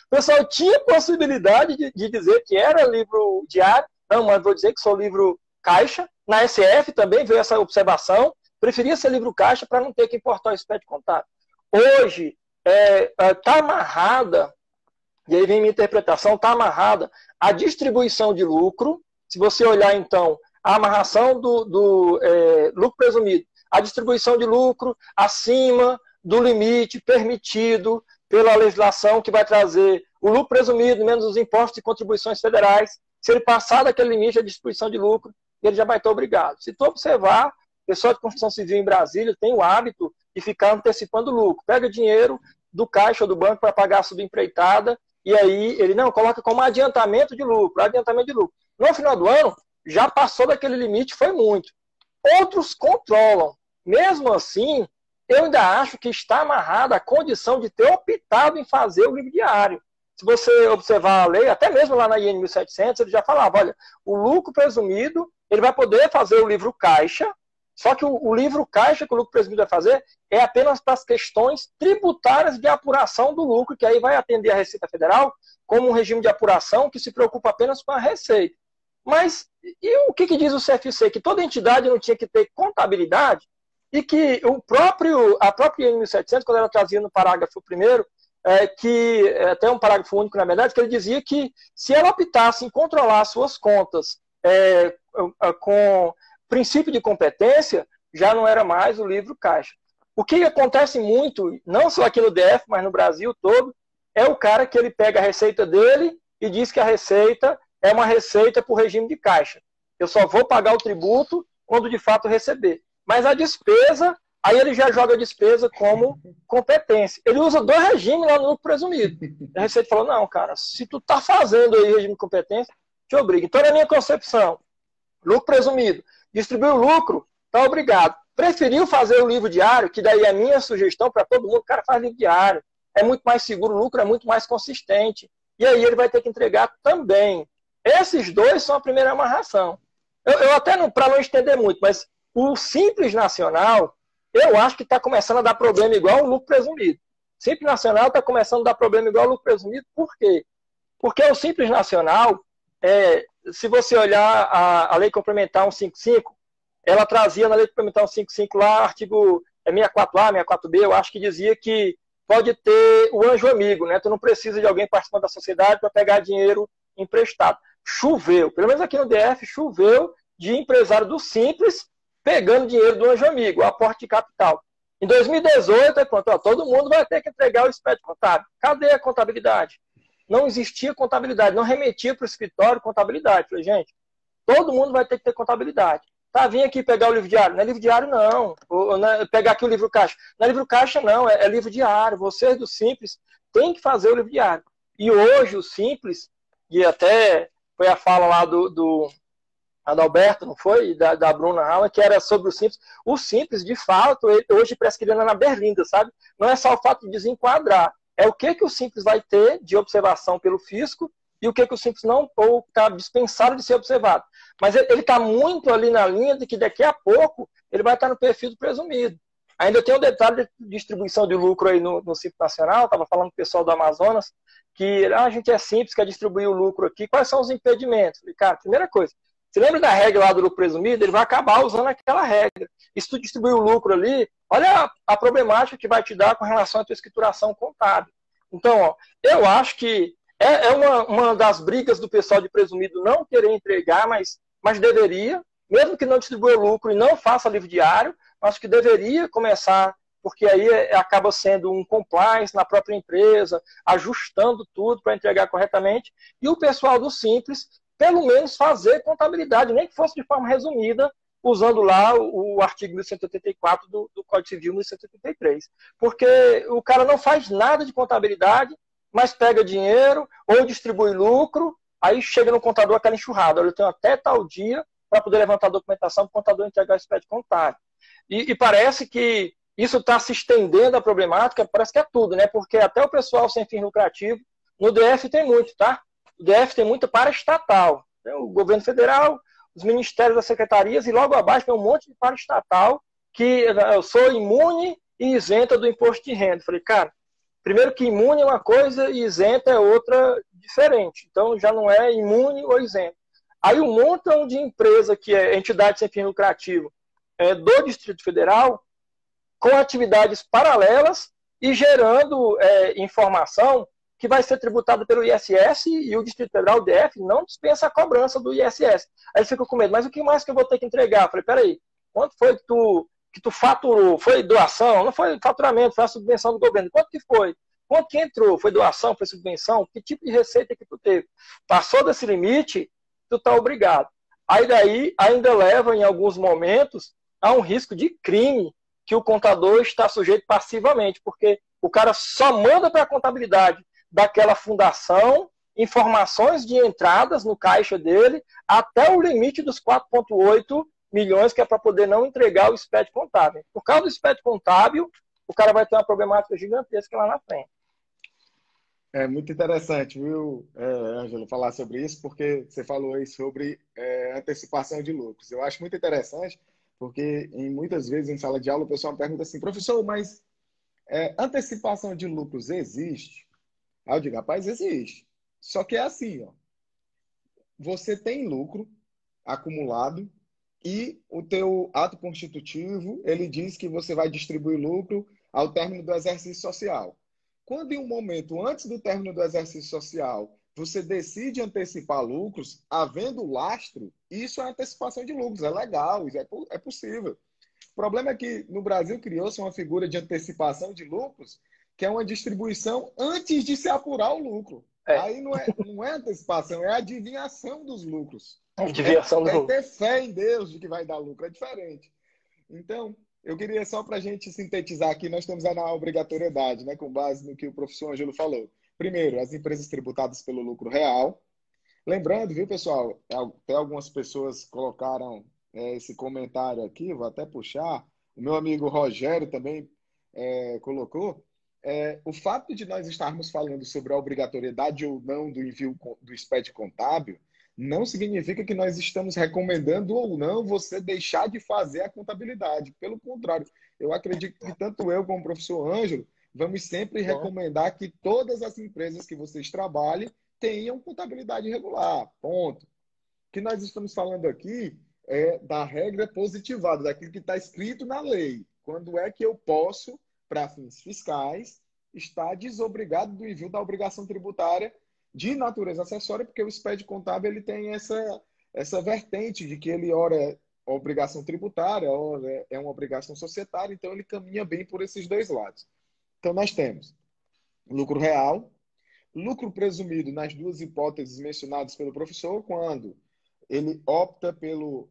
pessoal tinha possibilidade de dizer que era livro diário. Não, mas vou dizer que sou livro caixa. Na SF também veio essa observação. Preferia ser livro caixa para não ter que importar o SPED contábil. Hoje, está amarrada, e aí vem minha interpretação, está amarrada a distribuição de lucro. Se você olhar, então, a amarração do lucro presumido, a distribuição de lucro acima do limite permitido pela legislação que vai trazer o lucro presumido menos os impostos e contribuições federais. Se ele passar daquele limite, a distribuição de lucro, ele já vai estar obrigado. Se tu observar, o pessoal de construção civil em Brasília tem o hábito de ficar antecipando lucro. Pega dinheiro do caixa ou do banco para pagar a subempreitada, e aí ele não coloca como adiantamento de lucro, No final do ano, já passou daquele limite, foi muito. Outros controlam. Mesmo assim, eu ainda acho que está amarrada a condição de ter optado em fazer o livro diário. Se você observar a lei, até mesmo lá na IN 1700, ele já falava, olha, o lucro presumido, ele vai poder fazer o livro caixa, Só que o livro caixa que o lucro presumido vai fazer é apenas para as questões tributárias de apuração do lucro, que aí vai atender a Receita Federal como um regime de apuração que se preocupa apenas com a receita. Mas e o que diz o CFC? Que toda entidade não tinha que ter contabilidade e que a própria IN 1700, quando ela trazia no parágrafo 1º, que até um parágrafo único, na verdade, que ele dizia que se ela optasse em controlar suas contas com princípio de competência, já não era mais o livro caixa. O que acontece muito, não só aqui no DF, mas no Brasil todo, é o cara que ele pega a receita dele e diz que a receita é uma receita por regime de caixa. Eu só vou pagar o tributo quando de fato receber. Mas a despesa, aí ele já joga a despesa como competência. Ele usa 2 regimes lá no lucro presumido. A Receita falou, não, cara, se tu tá fazendo aí regime de competência, te obriga. Então, na minha concepção, lucro presumido, distribuir o lucro, tá obrigado. Preferiu fazer o livro diário, que daí é a minha sugestão para todo mundo, o cara faz livro diário. É muito mais seguro, o lucro é muito mais consistente. E aí ele vai ter que entregar também. Esses 2 são a primeira amarração. Eu até, para não estender muito, mas o Simples Nacional, eu acho que está começando a dar problema igual o lucro presumido. O Simples Nacional está começando a dar problema igual o lucro presumido, por quê? Porque o Simples Nacional, se você olhar a Lei Complementar 155, ela trazia na Lei Complementar 155 lá, artigo 64A, 64B, eu acho que dizia que pode ter o anjo amigo, né? Tu não precisa de alguém participando da sociedade para pegar dinheiro emprestado. Choveu, pelo menos aqui no DF, choveu de empresário do Simples pegando dinheiro do anjo amigo, o aporte de capital. Em 2018, todo mundo vai ter que entregar o expediente contábil. Cadê a contabilidade? Não existia contabilidade, não remetia para o escritório contabilidade. Falei, gente, todo mundo vai ter que ter contabilidade. Tá, vim aqui pegar o livro diário. Não é livro diário, não. Pegar aqui o livro caixa. Não é livro caixa, não. É livro diário. Vocês do Simples têm que fazer o livro diário. E hoje o Simples, e até foi a fala lá do Adalberto, não foi? Da Bruna Auer, que era sobre o Simples. O Simples, de fato, hoje parece que ele anda na berlinda, sabe? Não é só o fato de desenquadrar. É o que o Simples vai ter de observação pelo fisco e o que o Simples não está dispensado de ser observado. Mas ele está muito ali na linha de que daqui a pouco ele vai estar no perfil do presumido. Ainda tem um detalhe de distribuição de lucro aí no Simples Nacional, estava falando com o pessoal do Amazonas, que a gente é simples, quer distribuir o lucro aqui. Quais são os impedimentos? Cara, primeira coisa, você lembra da regra lá do lucro presumido? Ele vai acabar usando aquela regra. E se tu distribuir o lucro ali, olha a problemática que vai te dar com relação à tua escrituração contábil. Então, eu acho que é uma das brigas do pessoal de presumido não querer entregar, mas deveria, mesmo que não distribua o lucro e não faça livro diário, acho que deveria começar, porque aí acaba sendo um compliance na própria empresa, ajustando tudo para entregar corretamente, e o pessoal do Simples, pelo menos fazer contabilidade, nem que fosse de forma resumida, usando lá o artigo 1184 do Código Civil 1183. Porque o cara não faz nada de contabilidade, mas pega dinheiro ou distribui lucro, aí chega no contador aquela enxurrada. Eu tenho até tal dia para poder levantar a documentação para o contador entregar o expediente contábil. E parece que isso está se estendendo a problemática, parece que é tudo, né? Porque até o pessoal sem fim lucrativo, no DF tem muito, tá? O DF tem muito paraestatal. O governo federal, os ministérios das secretarias, e logo abaixo tem um monte de paraestatal que eu sou imune e isenta do imposto de renda. Falei, cara, primeiro que imune é uma coisa e isenta é outra diferente. Então já não é imune ou isento. Aí um montão de empresa que é entidade sem fim lucrativo do Distrito Federal, com atividades paralelas e gerando informação que vai ser tributada pelo ISS, e o Distrito Federal, o DF, não dispensa a cobrança do ISS. Aí fica com medo, mas o que mais que eu vou ter que entregar? Eu falei, peraí, quanto foi que tu faturou? Foi doação? Não foi faturamento, foi a subvenção do governo. Quanto que foi? Quanto que entrou? Foi doação? Foi subvenção? Que tipo de receita que tu teve? Passou desse limite, tu está obrigado. Aí daí ainda leva, em alguns momentos, a um risco de crime que o contador está sujeito passivamente, porque o cara só manda para a contabilidade daquela fundação informações de entradas no caixa dele até o limite dos 4,8 milhões, que é para poder não entregar o expediente contábil. Por causa do expediente contábil, o cara vai ter uma problemática gigantesca lá na frente.
É muito interessante, viu, Ângelo, falar sobre isso, porque você falou aí sobre antecipação de lucros. Eu acho muito interessante, porque muitas vezes em sala de aula o pessoal pergunta assim, professor, mas antecipação de lucros existe? Aí eu digo, rapaz, existe. Só que é assim, ó, você tem lucro acumulado e o teu ato constitutivo, ele diz que você vai distribuir lucro ao término do exercício social. Quando em um momento antes do término do exercício social, você decide antecipar lucros, havendo lastro, isso é antecipação de lucros, é legal, isso é possível. O problema é que no Brasil criou-se uma figura de antecipação de lucros, que é uma distribuição antes de se apurar o lucro.
É,
Aí não é antecipação, é adivinhação dos lucros.
desviação
É
do.
ter fé em Deus de que vai dar lucro, é diferente. Então, eu queria só para a gente sintetizar aqui, nós temos na obrigatoriedade, né, com base no que o professor Ângelo falou. Primeiro, as empresas tributadas pelo lucro real. Lembrando, viu, pessoal, até algumas pessoas colocaram esse comentário aqui, vou até puxar. O meu amigo Rogério também colocou. O fato de nós estarmos falando sobre a obrigatoriedade ou não do envio do SPED contábil não significa que nós estamos recomendando ou não você deixar de fazer a contabilidade. Pelo contrário, eu acredito que tanto eu como o professor Ângelo vamos sempre
Bom,
recomendar que todas as empresas que vocês trabalhem tenham contabilidade regular. Ponto. O que nós estamos falando aqui é da regra positivada, daquilo que está escrito na lei. Quando é que eu posso, para fins fiscais, estar desobrigado do envio da obrigação tributária de natureza acessória, porque o SPED contábil ele tem essa vertente de que ele, ora, é obrigação tributária, ora, é uma obrigação societária, então ele caminha bem por esses dois lados. Então, nós temos lucro real, lucro presumido nas duas hipóteses mencionadas pelo professor, quando ele opta pelo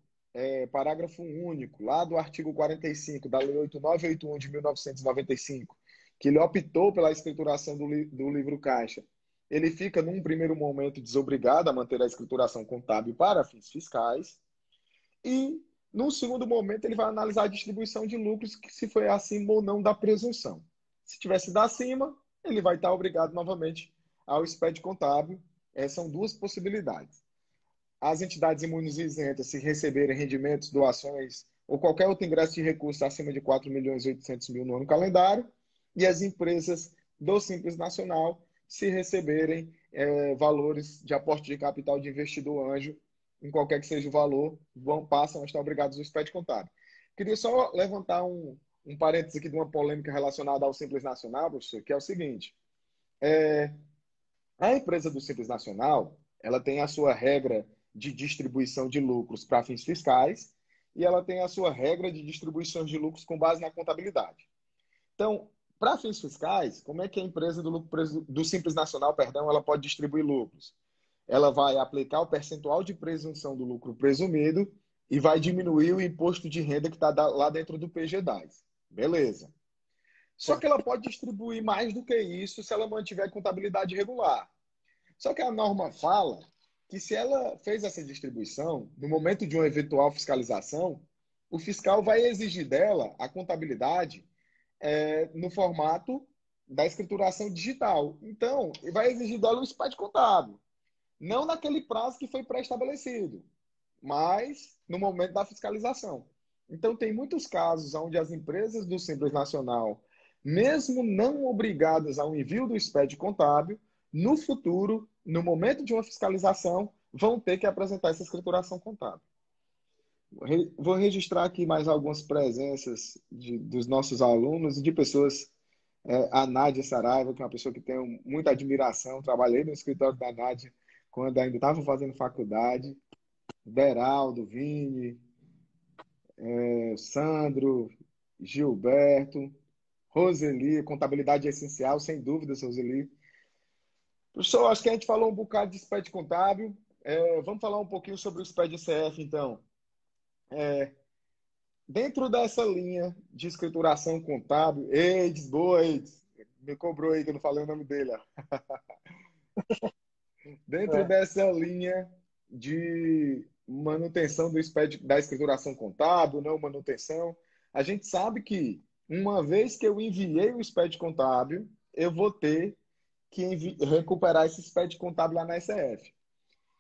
parágrafo único, lá do artigo 45 da Lei 8981 de 1995, que ele optou pela escrituração do livro caixa. Ele fica, num primeiro momento, desobrigado a manter a escrituração contábil para fins fiscais e, num segundo momento, ele vai analisar a distribuição de lucros, que se foi acima ou não da presunção. Se tivesse da acima, ele vai estar obrigado novamente ao SPED contábil. São duas possibilidades. As entidades imunes isentas, se receberem rendimentos, doações ou qualquer outro ingresso de recurso acima de 4.800.000 no ano calendário, e as empresas do Simples Nacional, se receberem valores de aporte de capital de investidor anjo, em qualquer que seja o valor, passam a estar obrigados ao SPED contábil. Queria só levantar um parênteses aqui de uma polêmica relacionada ao Simples Nacional, professor, que é o seguinte. A empresa do Simples Nacional, ela tem a sua regra de distribuição de lucros para fins fiscais e ela tem a sua regra de distribuição de lucros com base na contabilidade. Então, para fins fiscais, como é que a empresa do Simples Nacional, perdão, ela pode distribuir lucros? Ela vai aplicar o percentual de presunção do lucro presumido e vai diminuir o imposto de renda que está lá dentro do PG-10. Beleza. Só que ela pode distribuir mais do que isso se ela mantiver contabilidade regular. Só que a norma fala que se ela fez essa distribuição, no momento de uma eventual fiscalização, o fiscal vai exigir dela a contabilidade no formato da escrituração digital. Então, vai exigir dela um SPED contábil. Não naquele prazo que foi pré-estabelecido, mas no momento da fiscalização. Então, tem muitos casos onde as empresas do Simples Nacional, mesmo não obrigadas ao envio do SPED contábil, no futuro, no momento de uma fiscalização, vão ter que apresentar essa escrituração contábil. Vou registrar aqui mais algumas presenças dos nossos alunos e de pessoas. A Nádia Saraiva, que é uma pessoa que tenho muita admiração, trabalhei no escritório da Nádia quando ainda estava fazendo faculdade. Beraldo, Vini, Sandro, Gilberto, Roseli, contabilidade essencial, sem dúvidas, Roseli. Professor, acho que a gente falou um bocado de SPED contábil. Vamos falar um pouquinho sobre o SPED CF, então. Dentro dessa linha de escrituração contábil, Eides, boa, Eides, me cobrou aí que eu não falei o nome dele. Ó. Dentro
é,
dessa linha de manutenção do SPED, da escrituração contábil, não manutenção, a gente sabe que uma vez que eu enviei o SPED contábil, eu vou ter que recuperar esse SPED contábil lá na SF.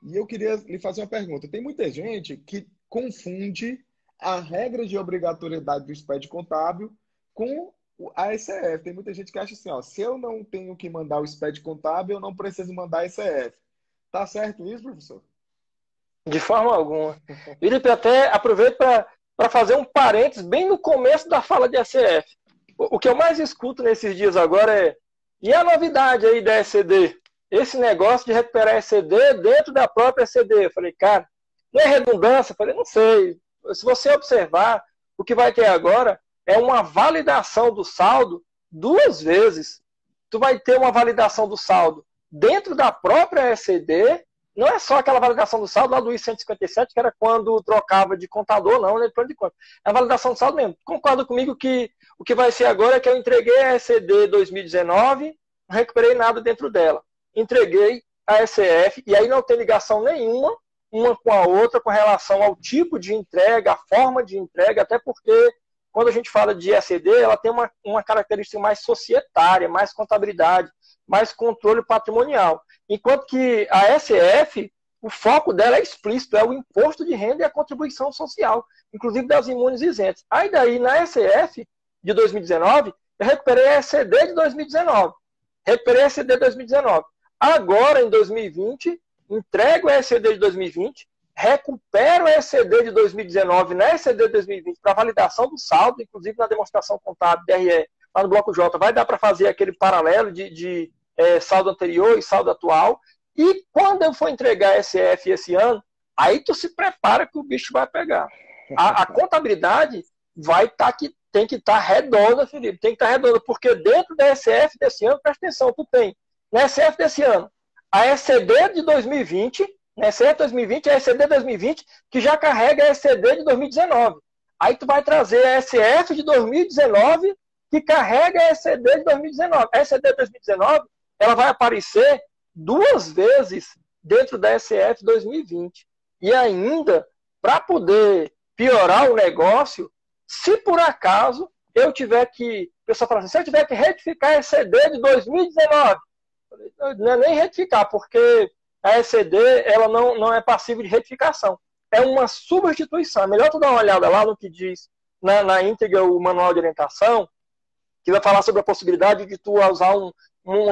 E eu queria lhe fazer uma pergunta. Tem muita gente que confunde a regra de obrigatoriedade do SPED contábil com a ECF. Tem muita gente que acha assim, ó, se eu não tenho que mandar o SPED contábil, eu não preciso mandar a ECF. Tá certo isso, professor?
De forma alguma. Felipe, até aproveito para fazer um parênteses bem no começo da fala de ECF. O que eu mais escuto nesses dias agora é: e a novidade aí da ECD? Esse negócio de recuperar ECD dentro da própria ECD. Eu falei, cara, não é redundância? Eu falei, não sei. Se você observar, o que vai ter agora é uma validação do saldo 2 vezes. Tu vai ter uma validação do saldo dentro da própria ECD. Não é só aquela validação do saldo lá do I-157, que era quando trocava de contador, não, né, de plano de conta. É a validação do saldo mesmo. Concorda comigo que o que vai ser agora é que eu entreguei a ECD 2019, não recuperei nada dentro dela. Entreguei a ECF, e aí não tem ligação nenhuma, uma com a outra, com relação ao tipo de entrega, a forma de entrega, até porque quando a gente fala de ECD, ela tem uma característica mais societária, mais contabilidade, mais controle patrimonial. Enquanto que a ECF, o foco dela é explícito, é o imposto de renda e a contribuição social, inclusive das imunes isentas. Aí daí, na ECF de 2019, eu recuperei a ECD de 2019. Recuperei a ECD de 2019. Agora, em 2020, entrego a ECD de 2020, recupero a ECD de 2019 na ECD de 2020 para validação do saldo, inclusive na demonstração contábil DRE, lá no bloco J, vai dar para fazer aquele paralelo de saldo anterior e saldo atual. E quando eu for entregar a ECF esse ano, aí tu se prepara que o bicho vai pegar. A contabilidade tem que estar redonda, Felipe, tem que estar redonda, porque dentro da ECF desse ano, presta atenção, tu tem na ECF desse ano a ECD de 2020, na ECF 2020, a ECD 2020, que já carrega a ECD de 2019. Aí tu vai trazer a ECF de 2019, que carrega a ECD de 2019. A ECD de 2019, ela vai aparecer 2 vezes dentro da ECF 2020. E ainda, para poder piorar o negócio, se por acaso eu tiver que... O pessoal fala assim, se eu tiver que retificar a ECD de 2019, não é nem retificar, porque a ECD ela não é passível de retificação. É uma substituição. É melhor tu dar uma olhada lá no que diz na íntegra o manual de orientação, que vai falar sobre a possibilidade de tu usar um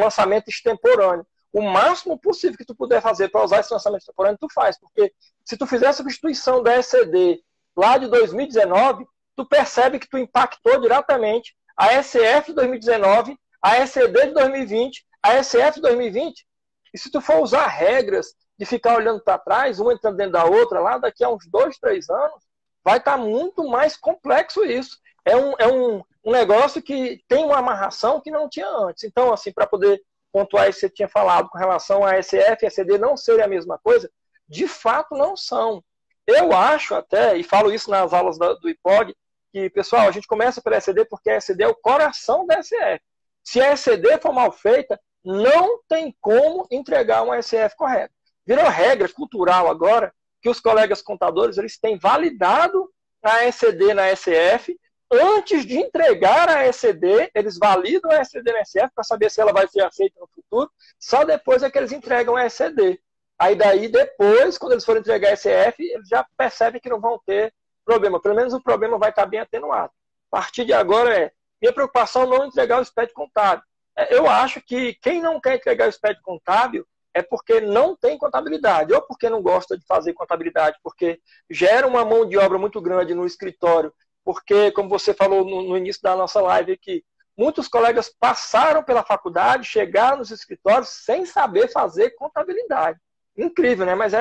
lançamento extemporâneo. O máximo possível que tu puder fazer para usar esse lançamento extemporâneo, tu faz. Porque se tu fizer a substituição da ECD lá de 2019, tu percebe que tu impactou diretamente a ECF de 2019, a ECD de 2020, a ECF de 2020. E se tu for usar regras de ficar olhando para trás, uma entrando dentro da outra, lá daqui a uns 2, 3 anos, vai estar muito mais complexo isso. É um negócio que tem uma amarração que não tinha antes. Então, assim, para poder pontuar isso que você tinha falado com relação a ECF e ECD não serem a mesma coisa, de fato não são. Eu acho até, e falo isso nas aulas do IPOG, que, pessoal, a gente começa pela ECD porque a ECD é o coração da ECF. Se a ECD for mal feita, não tem como entregar uma ECF correta. Virou regra cultural agora que os colegas contadores eles têm validado a ECD na ECF. Antes de entregar a ECD, eles validam a ECD na ECF para saber se ela vai ser aceita no futuro. Só depois é que eles entregam a ECD. Aí daí, depois, quando eles forem entregar a ECF, eles já percebem que não vão ter problema. Pelo menos o problema vai estar bem atenuado. A partir de agora minha preocupação é não entregar o SPED contábil. Eu acho que quem não quer entregar o SPED contábil é porque não tem contabilidade, ou porque não gosta de fazer contabilidade, porque gera uma mão de obra muito grande no escritório, porque, como você falou no início da nossa live aqui, muitos colegas passaram pela faculdade, chegaram nos escritórios sem saber fazer contabilidade. Incrível, né? Mas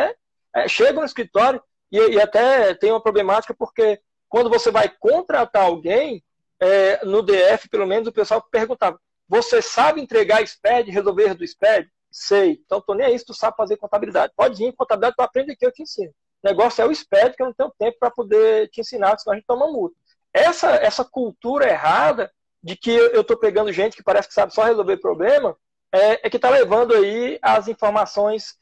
chega no escritório e até tem uma problemática, porque quando você vai contratar alguém, no DF, pelo menos, o pessoal perguntava, você sabe entregar SPED, resolver do SPED? Sei. Então, tô nem aí se tu sabe fazer contabilidade. Pode vir em contabilidade, tu aprende aqui, eu te ensino. O negócio é o SPED, que eu não tenho tempo para poder te ensinar, senão a gente toma multa. Essa cultura errada de que eu estou pegando gente que parece que sabe só resolver problema, que está levando aí as informações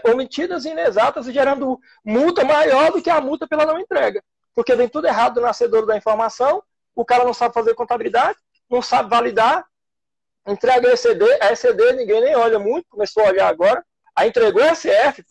omitidas e inexatas e gerando multa maior do que a multa pela não entrega. Porque vem tudo errado do nascedor da informação, o cara não sabe fazer contabilidade, não sabe validar, entrega a ECD, ninguém nem olha muito, começou a olhar agora. Aí entregou a ECF,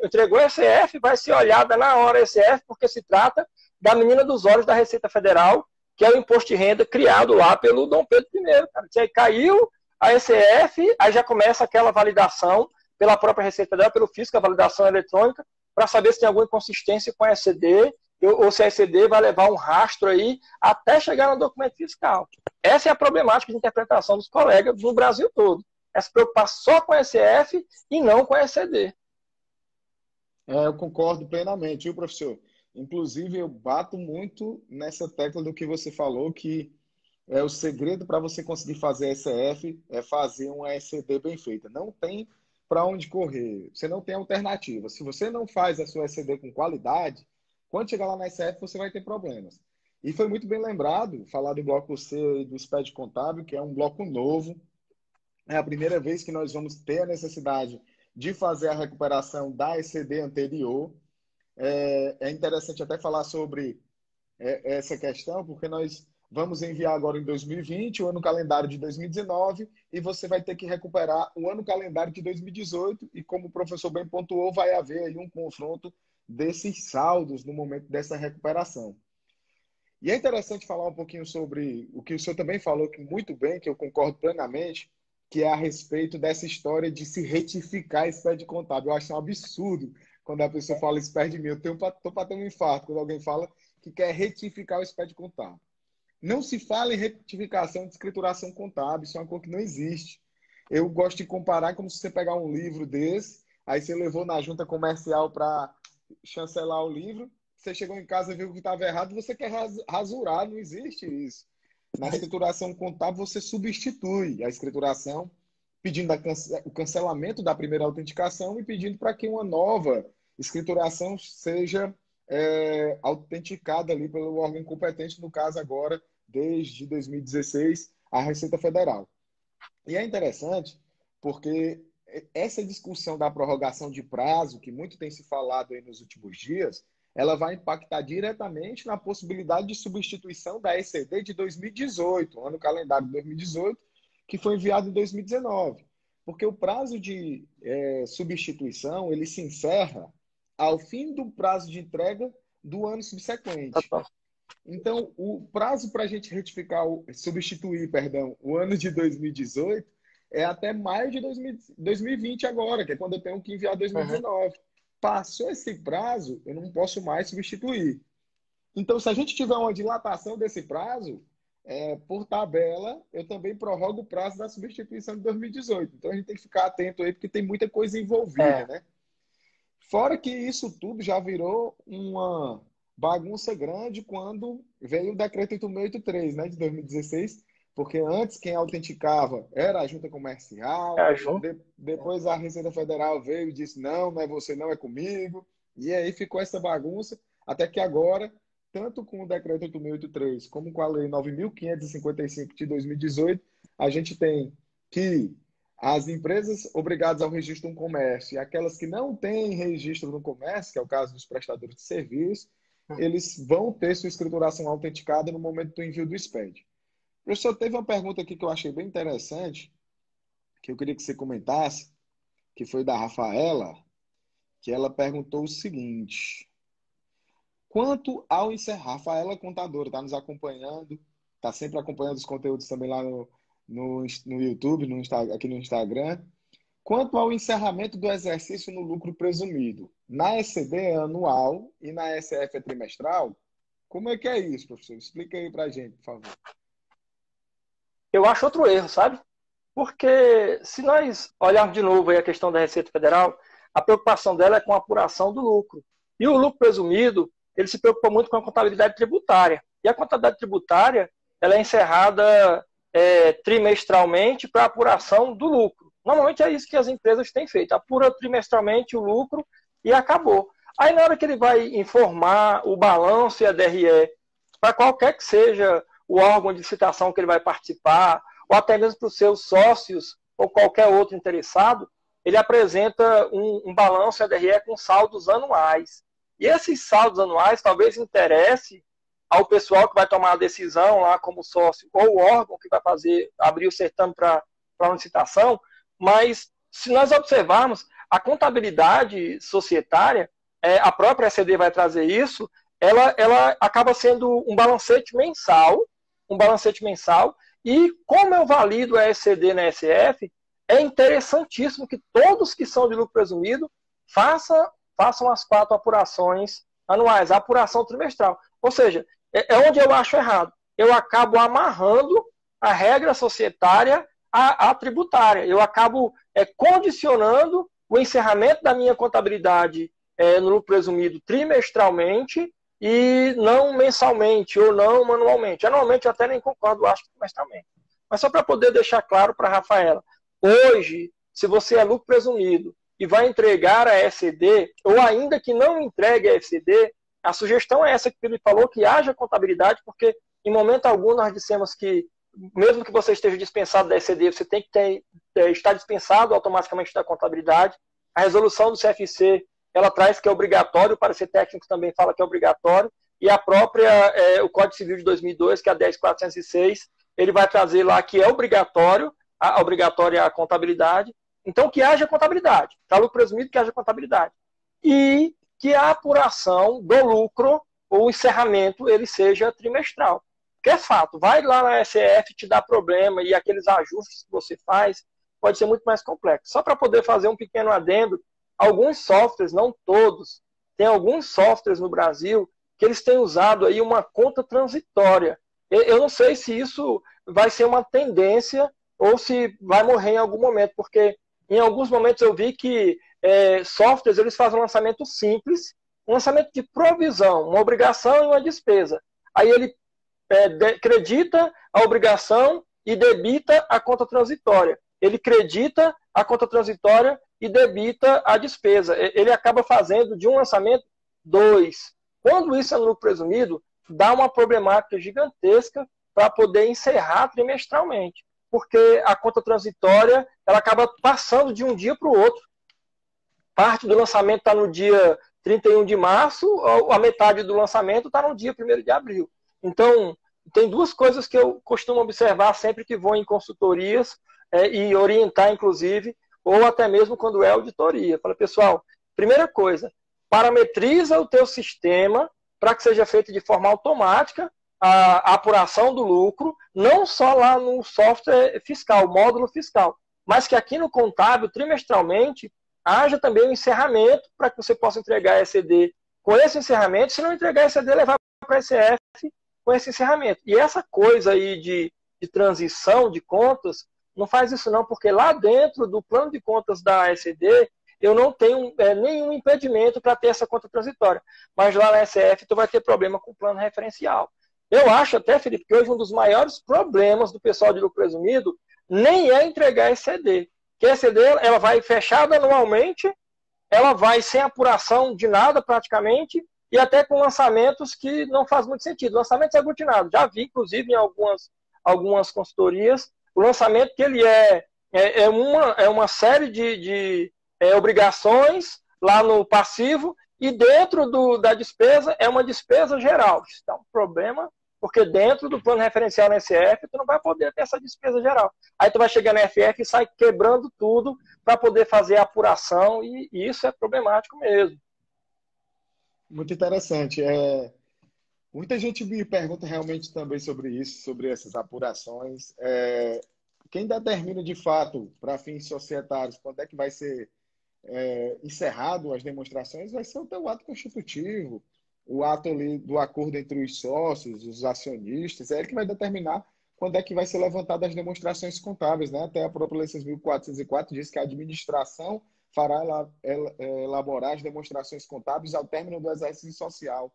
entregou a ECF, vai ser olhada na hora a ECF, porque se trata da menina dos olhos da Receita Federal, que é o imposto de renda criado lá pelo Dom Pedro I. Cara. Aí caiu a ECF, aí já começa aquela validação pela própria Receita Federal, pelo fisco, a validação eletrônica, para saber se tem alguma inconsistência com a ECD, ou se a ECD vai levar um rastro aí até chegar no documento fiscal. Essa é a problemática de interpretação dos colegas no Brasil todo. É se preocupar só com a ECF e não com a ECD.
Eu concordo plenamente, viu, professor? Inclusive, eu bato muito nessa tecla do que você falou, que o segredo para você conseguir fazer ECF é fazer uma ECD bem feita. Não tem para onde correr. Você não tem alternativa. Se você não faz a sua ECD com qualidade, quando chegar lá na ECF, você vai ter problemas. E foi muito bem lembrado, falar do bloco C e do SPED contábil, que é um bloco novo. É a primeira vez que nós vamos ter a necessidade de fazer a recuperação da ECD anterior. É interessante até falar sobre essa questão, porque nós vamos enviar agora em 2020 o ano calendário de 2019 e você vai ter que recuperar o ano calendário de 2018 e, como o professor bem pontuou, vai haver aí um confronto desses saldos no momento dessa recuperação. E é interessante falar um pouquinho sobre o que o senhor também falou, que muito bem, que eu concordo plenamente, que é a respeito dessa história de se retificar SPED contábil. Eu acho um absurdo quando a pessoa fala SPED mil. Eu estou para ter um infarto quando alguém fala que quer retificar o SPED contábil. Não se fala em retificação de escrituração contábil, isso é uma coisa que não existe. Eu gosto de comparar como se você pegar um livro desse, aí você levou na junta comercial para chancelar o livro, você chegou em casa e viu que estava errado, você quer rasurar, não existe isso. Na escrituração contábil, você substitui a escrituração, pedindo o cancelamento da primeira autenticação e pedindo para que uma nova escrituração seja autenticada ali pelo órgão competente, no caso agora, desde 2016, a Receita Federal. E é interessante porque essa discussão da prorrogação de prazo, que muito tem se falado aí nos últimos dias, ela vai impactar diretamente na possibilidade de substituição da ECD de 2018, ano calendário de 2018, que foi enviado em 2019. Porque o prazo de substituição, ele se encerra ao fim do prazo de entrega do ano subsequente. Então, o prazo para a gente substituir o ano de 2018 é até maio de 2020 agora, que é quando eu tenho que enviar 2019. Passou esse prazo, eu não posso mais substituir. Então, se a gente tiver uma dilatação desse prazo, por tabela, eu também prorrogo o prazo da substituição de 2018. Então, a gente tem que ficar atento aí, porque tem muita coisa envolvida, né? Fora que isso tudo já virou uma bagunça grande quando veio o decreto 8683, né, de 2016, porque antes quem autenticava era a junta comercial, depois a Receita Federal veio e disse não é você, não é comigo, e aí ficou essa bagunça, até que agora, tanto com o decreto 8683 como com a lei 9.555 de 2018, a gente tem que as empresas obrigadas ao registro no comércio e aquelas que não têm registro no comércio, que é o caso dos prestadores de serviço, eles vão ter sua escrituração autenticada no momento do envio do SPED. Professor, teve uma pergunta aqui que eu achei bem interessante, que eu queria que você comentasse, que foi da Rafaela, que ela perguntou o seguinte: quanto ao encerrar, Rafaela contadora, está nos acompanhando, está sempre acompanhando os conteúdos também lá no YouTube, aqui no Instagram. Quanto ao encerramento do exercício no lucro presumido, na ECD é anual e na ECF é trimestral, como é que é isso, professor? Explica aí para a gente, por favor.
Eu acho outro erro, sabe? Porque se nós olharmos de novo aí a questão da Receita Federal, a preocupação dela é com a apuração do lucro. E o lucro presumido, ele se preocupa muito com a contabilidade tributária. E a contabilidade tributária, ela é encerrada trimestralmente para apuração do lucro. Normalmente é isso que as empresas têm feito. Apura trimestralmente o lucro e acabou. Aí na hora que ele vai informar o balanço e a DRE, para qualquer que seja o órgão de licitação que ele vai participar, ou até mesmo para os seus sócios ou qualquer outro interessado, ele apresenta um balanço e a DRE com saldos anuais. E esses saldos anuais talvez interesse ao pessoal que vai tomar a decisão lá como sócio, ou o órgão que vai abrir o certame para a licitação, mas se nós observarmos, a contabilidade societária, a própria ECD vai trazer isso, ela acaba sendo um balancete mensal, e como eu valido a ECD na SF, é interessantíssimo que todos que são de lucro presumido façam as 4 apurações anuais, a apuração trimestral. Ou seja, é onde eu acho errado. Eu acabo amarrando a regra societária à tributária. Eu acabo condicionando o encerramento da minha contabilidade no lucro presumido trimestralmente e não mensalmente ou não manualmente. Anualmente eu até nem concordo, acho que trimestralmente. Mas só para poder deixar claro para a Rafaela, hoje, se você é lucro presumido e vai entregar a ECD, ou ainda que não entregue a ECD, a sugestão é essa que ele falou, que haja contabilidade, porque em momento algum nós dissemos que, mesmo que você esteja dispensado da ECD, você tem que estar dispensado automaticamente da contabilidade. A resolução do CFC, ela traz que é obrigatório, o parecer técnico também fala que é obrigatório, e a própria, o Código Civil de 2002, que é a 10.406, ele vai trazer lá que é obrigatória a contabilidade. Então, que haja contabilidade. Está lucro presumido, que haja contabilidade. E que a apuração do lucro, ou o encerramento, ele seja trimestral. Porque é fato, vai lá na SF, te dá problema, e aqueles ajustes que você faz pode ser muito mais complexo. Só para poder fazer um pequeno adendo, alguns softwares, não todos, tem alguns softwares no Brasil que eles têm usado aí uma conta transitória. Eu não sei se isso vai ser uma tendência ou se vai morrer em algum momento, porque em alguns momentos eu vi que softwares eles fazem um lançamento simples, um lançamento de provisão, uma obrigação e uma despesa. Aí ele credita a obrigação e debita a conta transitória. Ele credita a conta transitória e debita a despesa. Ele acaba fazendo de um lançamento 2. Quando isso é no lucro presumido, dá uma problemática gigantesca para poder encerrar trimestralmente. Porque a conta transitória ela acaba passando de um dia para o outro. Parte do lançamento está no dia 31 de março, a metade do lançamento está no dia 1º de abril. Então, tem duas coisas que eu costumo observar sempre que vou em consultorias e orientar, inclusive, ou até mesmo quando é auditoria. Fala, pessoal, primeira coisa, parametriza o teu sistema para que seja feito de forma automática a apuração do lucro, não só lá no software fiscal, módulo fiscal, mas que aqui no contábil, trimestralmente, haja também um encerramento para que você possa entregar a ECD com esse encerramento. Se não entregar a ECD, levar para a SF com esse encerramento. E essa coisa aí de transição de contas, não faz isso não, porque lá dentro do plano de contas da ECD, eu não tenho nenhum impedimento para ter essa conta transitória. Mas lá na SF, tu vai ter problema com o plano referencial. Eu acho até, Felipe, que hoje um dos maiores problemas do pessoal de lucro presumido nem é entregar a ECD. Que a ECD ela vai fechada anualmente, ela vai sem apuração de nada praticamente, e até com lançamentos que não faz muito sentido. Lançamentos aglutinados. Já vi, inclusive, em algumas consultorias, o lançamento que ele é uma série de obrigações lá no passivo, e dentro da despesa é uma despesa geral. Isso é um problema, porque dentro do plano referencial na SF, tu não vai poder ter essa despesa geral. Aí tu vai chegar na FF e sai quebrando tudo para poder fazer a apuração, e isso é problemático mesmo.
Muito interessante. Muita gente me pergunta realmente também sobre isso, sobre essas apurações. Quem determina de fato, para fins societários, quando é que vai ser encerrado as demonstrações, vai ser o teu ato constitutivo, o ato ali do acordo entre os sócios, os acionistas, é ele que vai determinar quando é que vai ser levantada as demonstrações contábeis, né? Até a própria Lei 6.404 diz que a administração fará elaborar as demonstrações contábeis ao término do exercício social.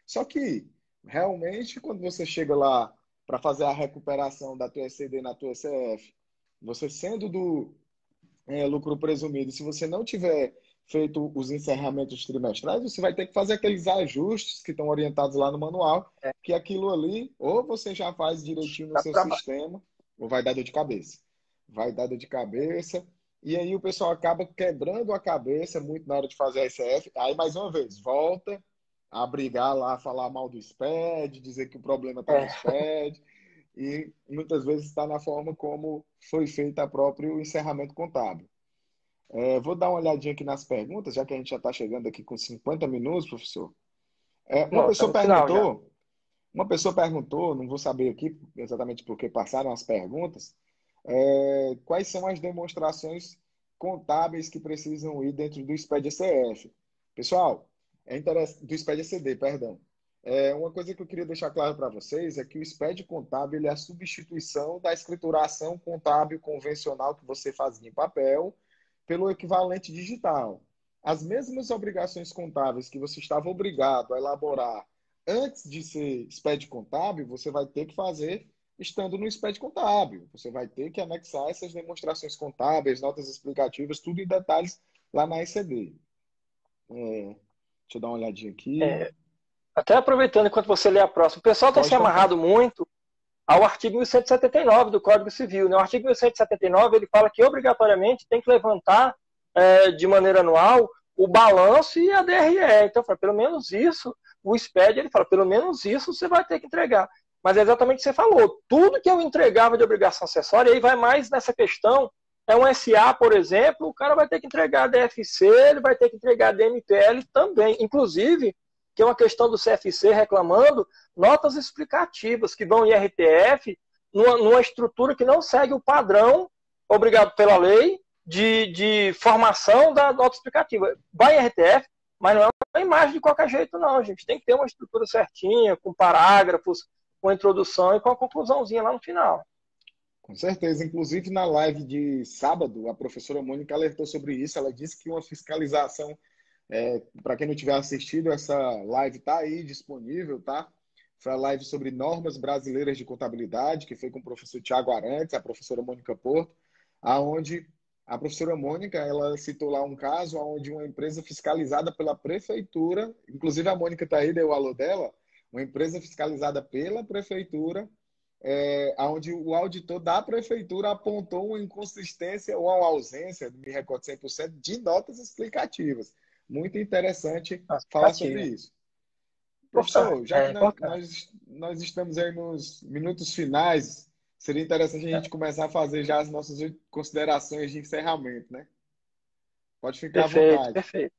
Só que, realmente, quando você chega lá para fazer a recuperação da tua ECD na tua CF, você sendo do lucro presumido, se você não tiver feito os encerramentos trimestrais, você vai ter que fazer aqueles ajustes que estão orientados lá no manual, que aquilo ali, ou você já faz direitinho no seu sistema, ou vai dar dor de cabeça. Vai dar dor de cabeça, e aí o pessoal acaba quebrando a cabeça muito na hora de fazer a SF. Aí, mais uma vez, volta a brigar lá, falar mal do SPED, dizer que o problema está no SPED, e muitas vezes está na forma como foi feito o próprio encerramento contábil. Vou dar uma olhadinha aqui nas perguntas, já que a gente já está chegando aqui com 50 minutos, professor. Uma
Tá
pessoa
no final já.
perguntou, uma pessoa perguntou, não vou saber aqui exatamente porque passaram as perguntas, quais são as demonstrações contábeis que precisam ir dentro do SPED ECF. Pessoal, do SPED ECD, perdão. Uma coisa que eu queria deixar claro para vocês é que o SPED contábil ele é a substituição da escrituração contábil convencional que você fazia em papel pelo equivalente digital. As mesmas obrigações contábeis que você estava obrigado a elaborar antes de ser SPED contábil, você vai ter que fazer estando no SPED contábil. Você vai ter que anexar essas demonstrações contábeis, notas explicativas, tudo em detalhes lá na ECD. Deixa eu dar uma olhadinha aqui.
Até aproveitando enquanto você lê a próxima, o pessoal tem se
Pode colocar.
amarrado muito ao artigo 1179 do Código Civil. Né? O artigo 1179 ele fala que obrigatoriamente tem que levantar de maneira anual o balanço e a DRE. Então, pelo menos isso, o SPED ele fala, pelo menos isso você vai ter que entregar. Mas é exatamente o que você falou. Tudo que eu entregava de obrigação acessória, aí vai mais nessa questão, um SA, por exemplo, o cara vai ter que entregar DFC, ele vai ter que entregar DMPL também. Inclusive, que é uma questão do CFC reclamando, notas explicativas que vão em RTF numa estrutura que não segue o padrão obrigado pela lei de formação da nota explicativa. Vai em RTF, mas não é uma imagem de qualquer jeito, não, gente. Tem que ter uma estrutura certinha, com parágrafos, com introdução e com a conclusãozinha lá no final.
Com certeza. Inclusive, na live de sábado, a professora Mônica alertou sobre isso. Ela disse que uma fiscalização, para quem não tiver assistido, essa live está aí disponível, tá? Foi a live sobre normas brasileiras de contabilidade, que foi com o professor Tiago Arantes, a professora Mônica Porto, aonde a professora Mônica, ela citou lá um caso onde uma empresa fiscalizada pela prefeitura, inclusive a Mônica está aí, deu o alô dela, uma empresa fiscalizada pela prefeitura, onde o auditor da prefeitura apontou uma inconsistência ou uma ausência, não me recordo 100%, de notas explicativas. Muito interessante falar sobre isso. Professor, já que nós estamos aí nos minutos finais, seria interessante a gente começar a fazer já as nossas considerações de encerramento, né? Pode ficar à vontade.
Perfeito.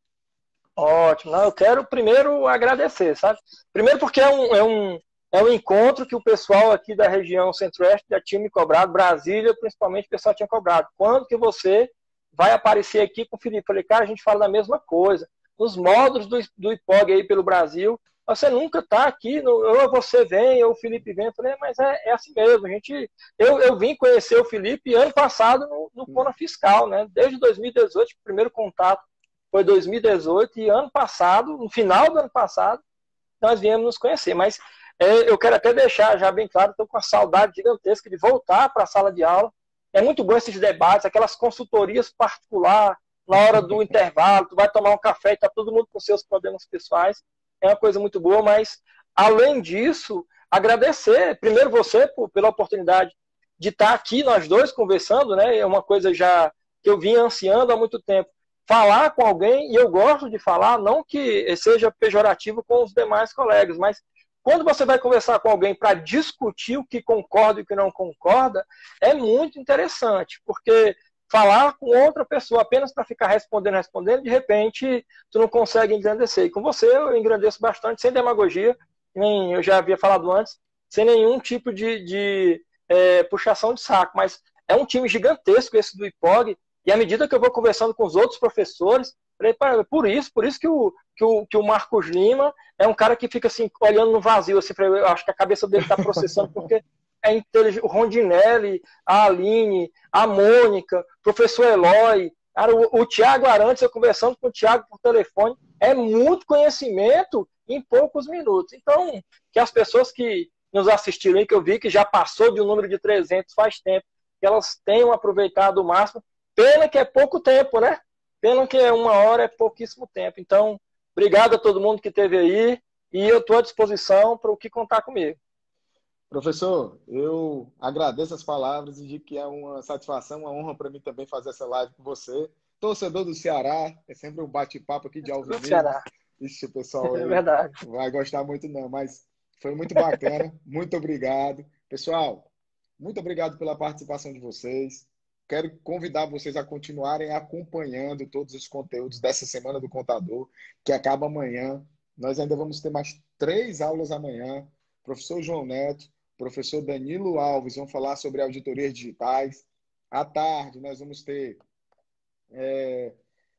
Ótimo. Não, eu quero primeiro agradecer, sabe? Primeiro porque é um encontro que o pessoal aqui da região centro-oeste já tinha me cobrado, Brasília, principalmente, o pessoal tinha cobrado. Quando que você vai aparecer aqui com o Felipe? Falei, cara, a gente fala da mesma coisa. Nos módulos do IPOG aí pelo Brasil, você nunca está aqui, ou você vem, ou o Felipe vem. Eu falei, mas é assim mesmo. Eu vim conhecer o Felipe ano passado no Cona Fiscal, né? Desde 2018, o primeiro contato foi 2018, e ano passado, no final do ano passado, nós viemos nos conhecer. Mas eu quero até deixar já bem claro, estou com uma saudade gigantesca de voltar para a sala de aula. É muito bom esses debates, aquelas consultorias particulares, na hora do intervalo, tu vai tomar um café e está todo mundo com seus problemas pessoais. É uma coisa muito boa, mas, além disso, agradecer, primeiro você pela oportunidade de estar aqui, nós dois, conversando, né? É uma coisa já que eu vinha ansiando há muito tempo. Falar com alguém, e eu gosto de falar, não que seja pejorativo com os demais colegas, mas quando você vai conversar com alguém para discutir o que concorda e o que não concorda, é muito interessante, porque falar com outra pessoa apenas para ficar respondendo, de repente, tu não consegue engrandecer. E com você eu engrandeço bastante, sem demagogia, nem eu já havia falado antes, sem nenhum tipo de puxação de saco. Mas é um time gigantesco esse do IPOG, e à medida que eu vou conversando com os outros professores, por isso que o Marcos Lima é um cara que fica assim, olhando no vazio, assim, eu acho que a cabeça dele está processando, porque o Rondinelli, a Aline, a Mônica, o professor Eloy, cara, o Tiago Arantes, eu conversando com o Tiago por telefone, é muito conhecimento em poucos minutos. Então, que as pessoas que nos assistiram aí, que eu vi que já passou de um número de 300 faz tempo, que elas tenham aproveitado o máximo. Pena que é pouco tempo, né? Pena que 1 hora é pouquíssimo tempo. Então, obrigado a todo mundo que esteve aí, e eu estou à disposição para o que contar comigo.
Professor, eu agradeço as palavras e digo que é uma satisfação, uma honra para mim também fazer essa live com você. Torcedor do Ceará, é sempre um bate-papo aqui de Alvinegro. Ixi, o pessoal vai gostar muito não, mas foi muito bacana. Muito obrigado. Pessoal, muito obrigado pela participação de vocês. Quero convidar vocês a continuarem acompanhando todos os conteúdos dessa Semana do Contador, que acaba amanhã. Nós ainda vamos ter mais 3 aulas amanhã. Professor João Neto, professor Danilo Alves vão falar sobre auditorias digitais. À tarde, nós vamos ter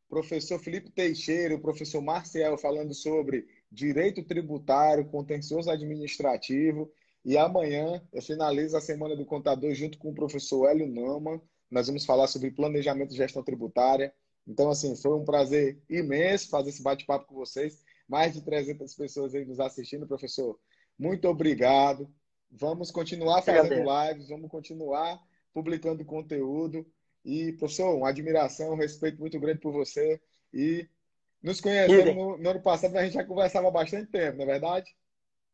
professor Felipe Teixeira, o professor Marcel falando sobre direito tributário, contencioso administrativo. E amanhã eu finalizo a Semana do Contador junto com o professor Hélio Nama. Nós vamos falar sobre planejamento e gestão tributária. Então, assim, foi um prazer imenso fazer esse bate-papo com vocês. Mais de 300 pessoas aí nos assistindo, professor. Muito obrigado. Vamos continuar fazendo
Agradeço.
lives, vamos continuar publicando conteúdo. E, professor, uma admiração, um respeito muito grande por você. E nos conhecemos
Idem.
no ano passado, mas a gente já conversava há bastante tempo, não é verdade?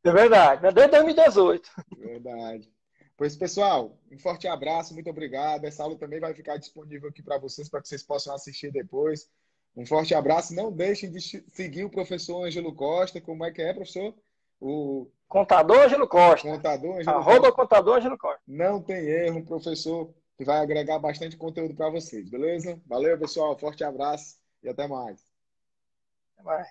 É verdade. Desde 2018.
Verdade. Pois, pessoal, um forte abraço, muito obrigado. Essa aula também vai ficar disponível aqui para que vocês possam assistir depois. Um forte abraço. Não deixem de seguir o professor Ângelo Costa. Como é, professor? O
Contador Ângelo Costa.
contador Ângelo
Arroba
Costa.
contador Ângelo Costa.
Não tem erro, um professor que vai agregar bastante conteúdo para vocês, beleza? Valeu, pessoal. Forte abraço e até mais.
Vai.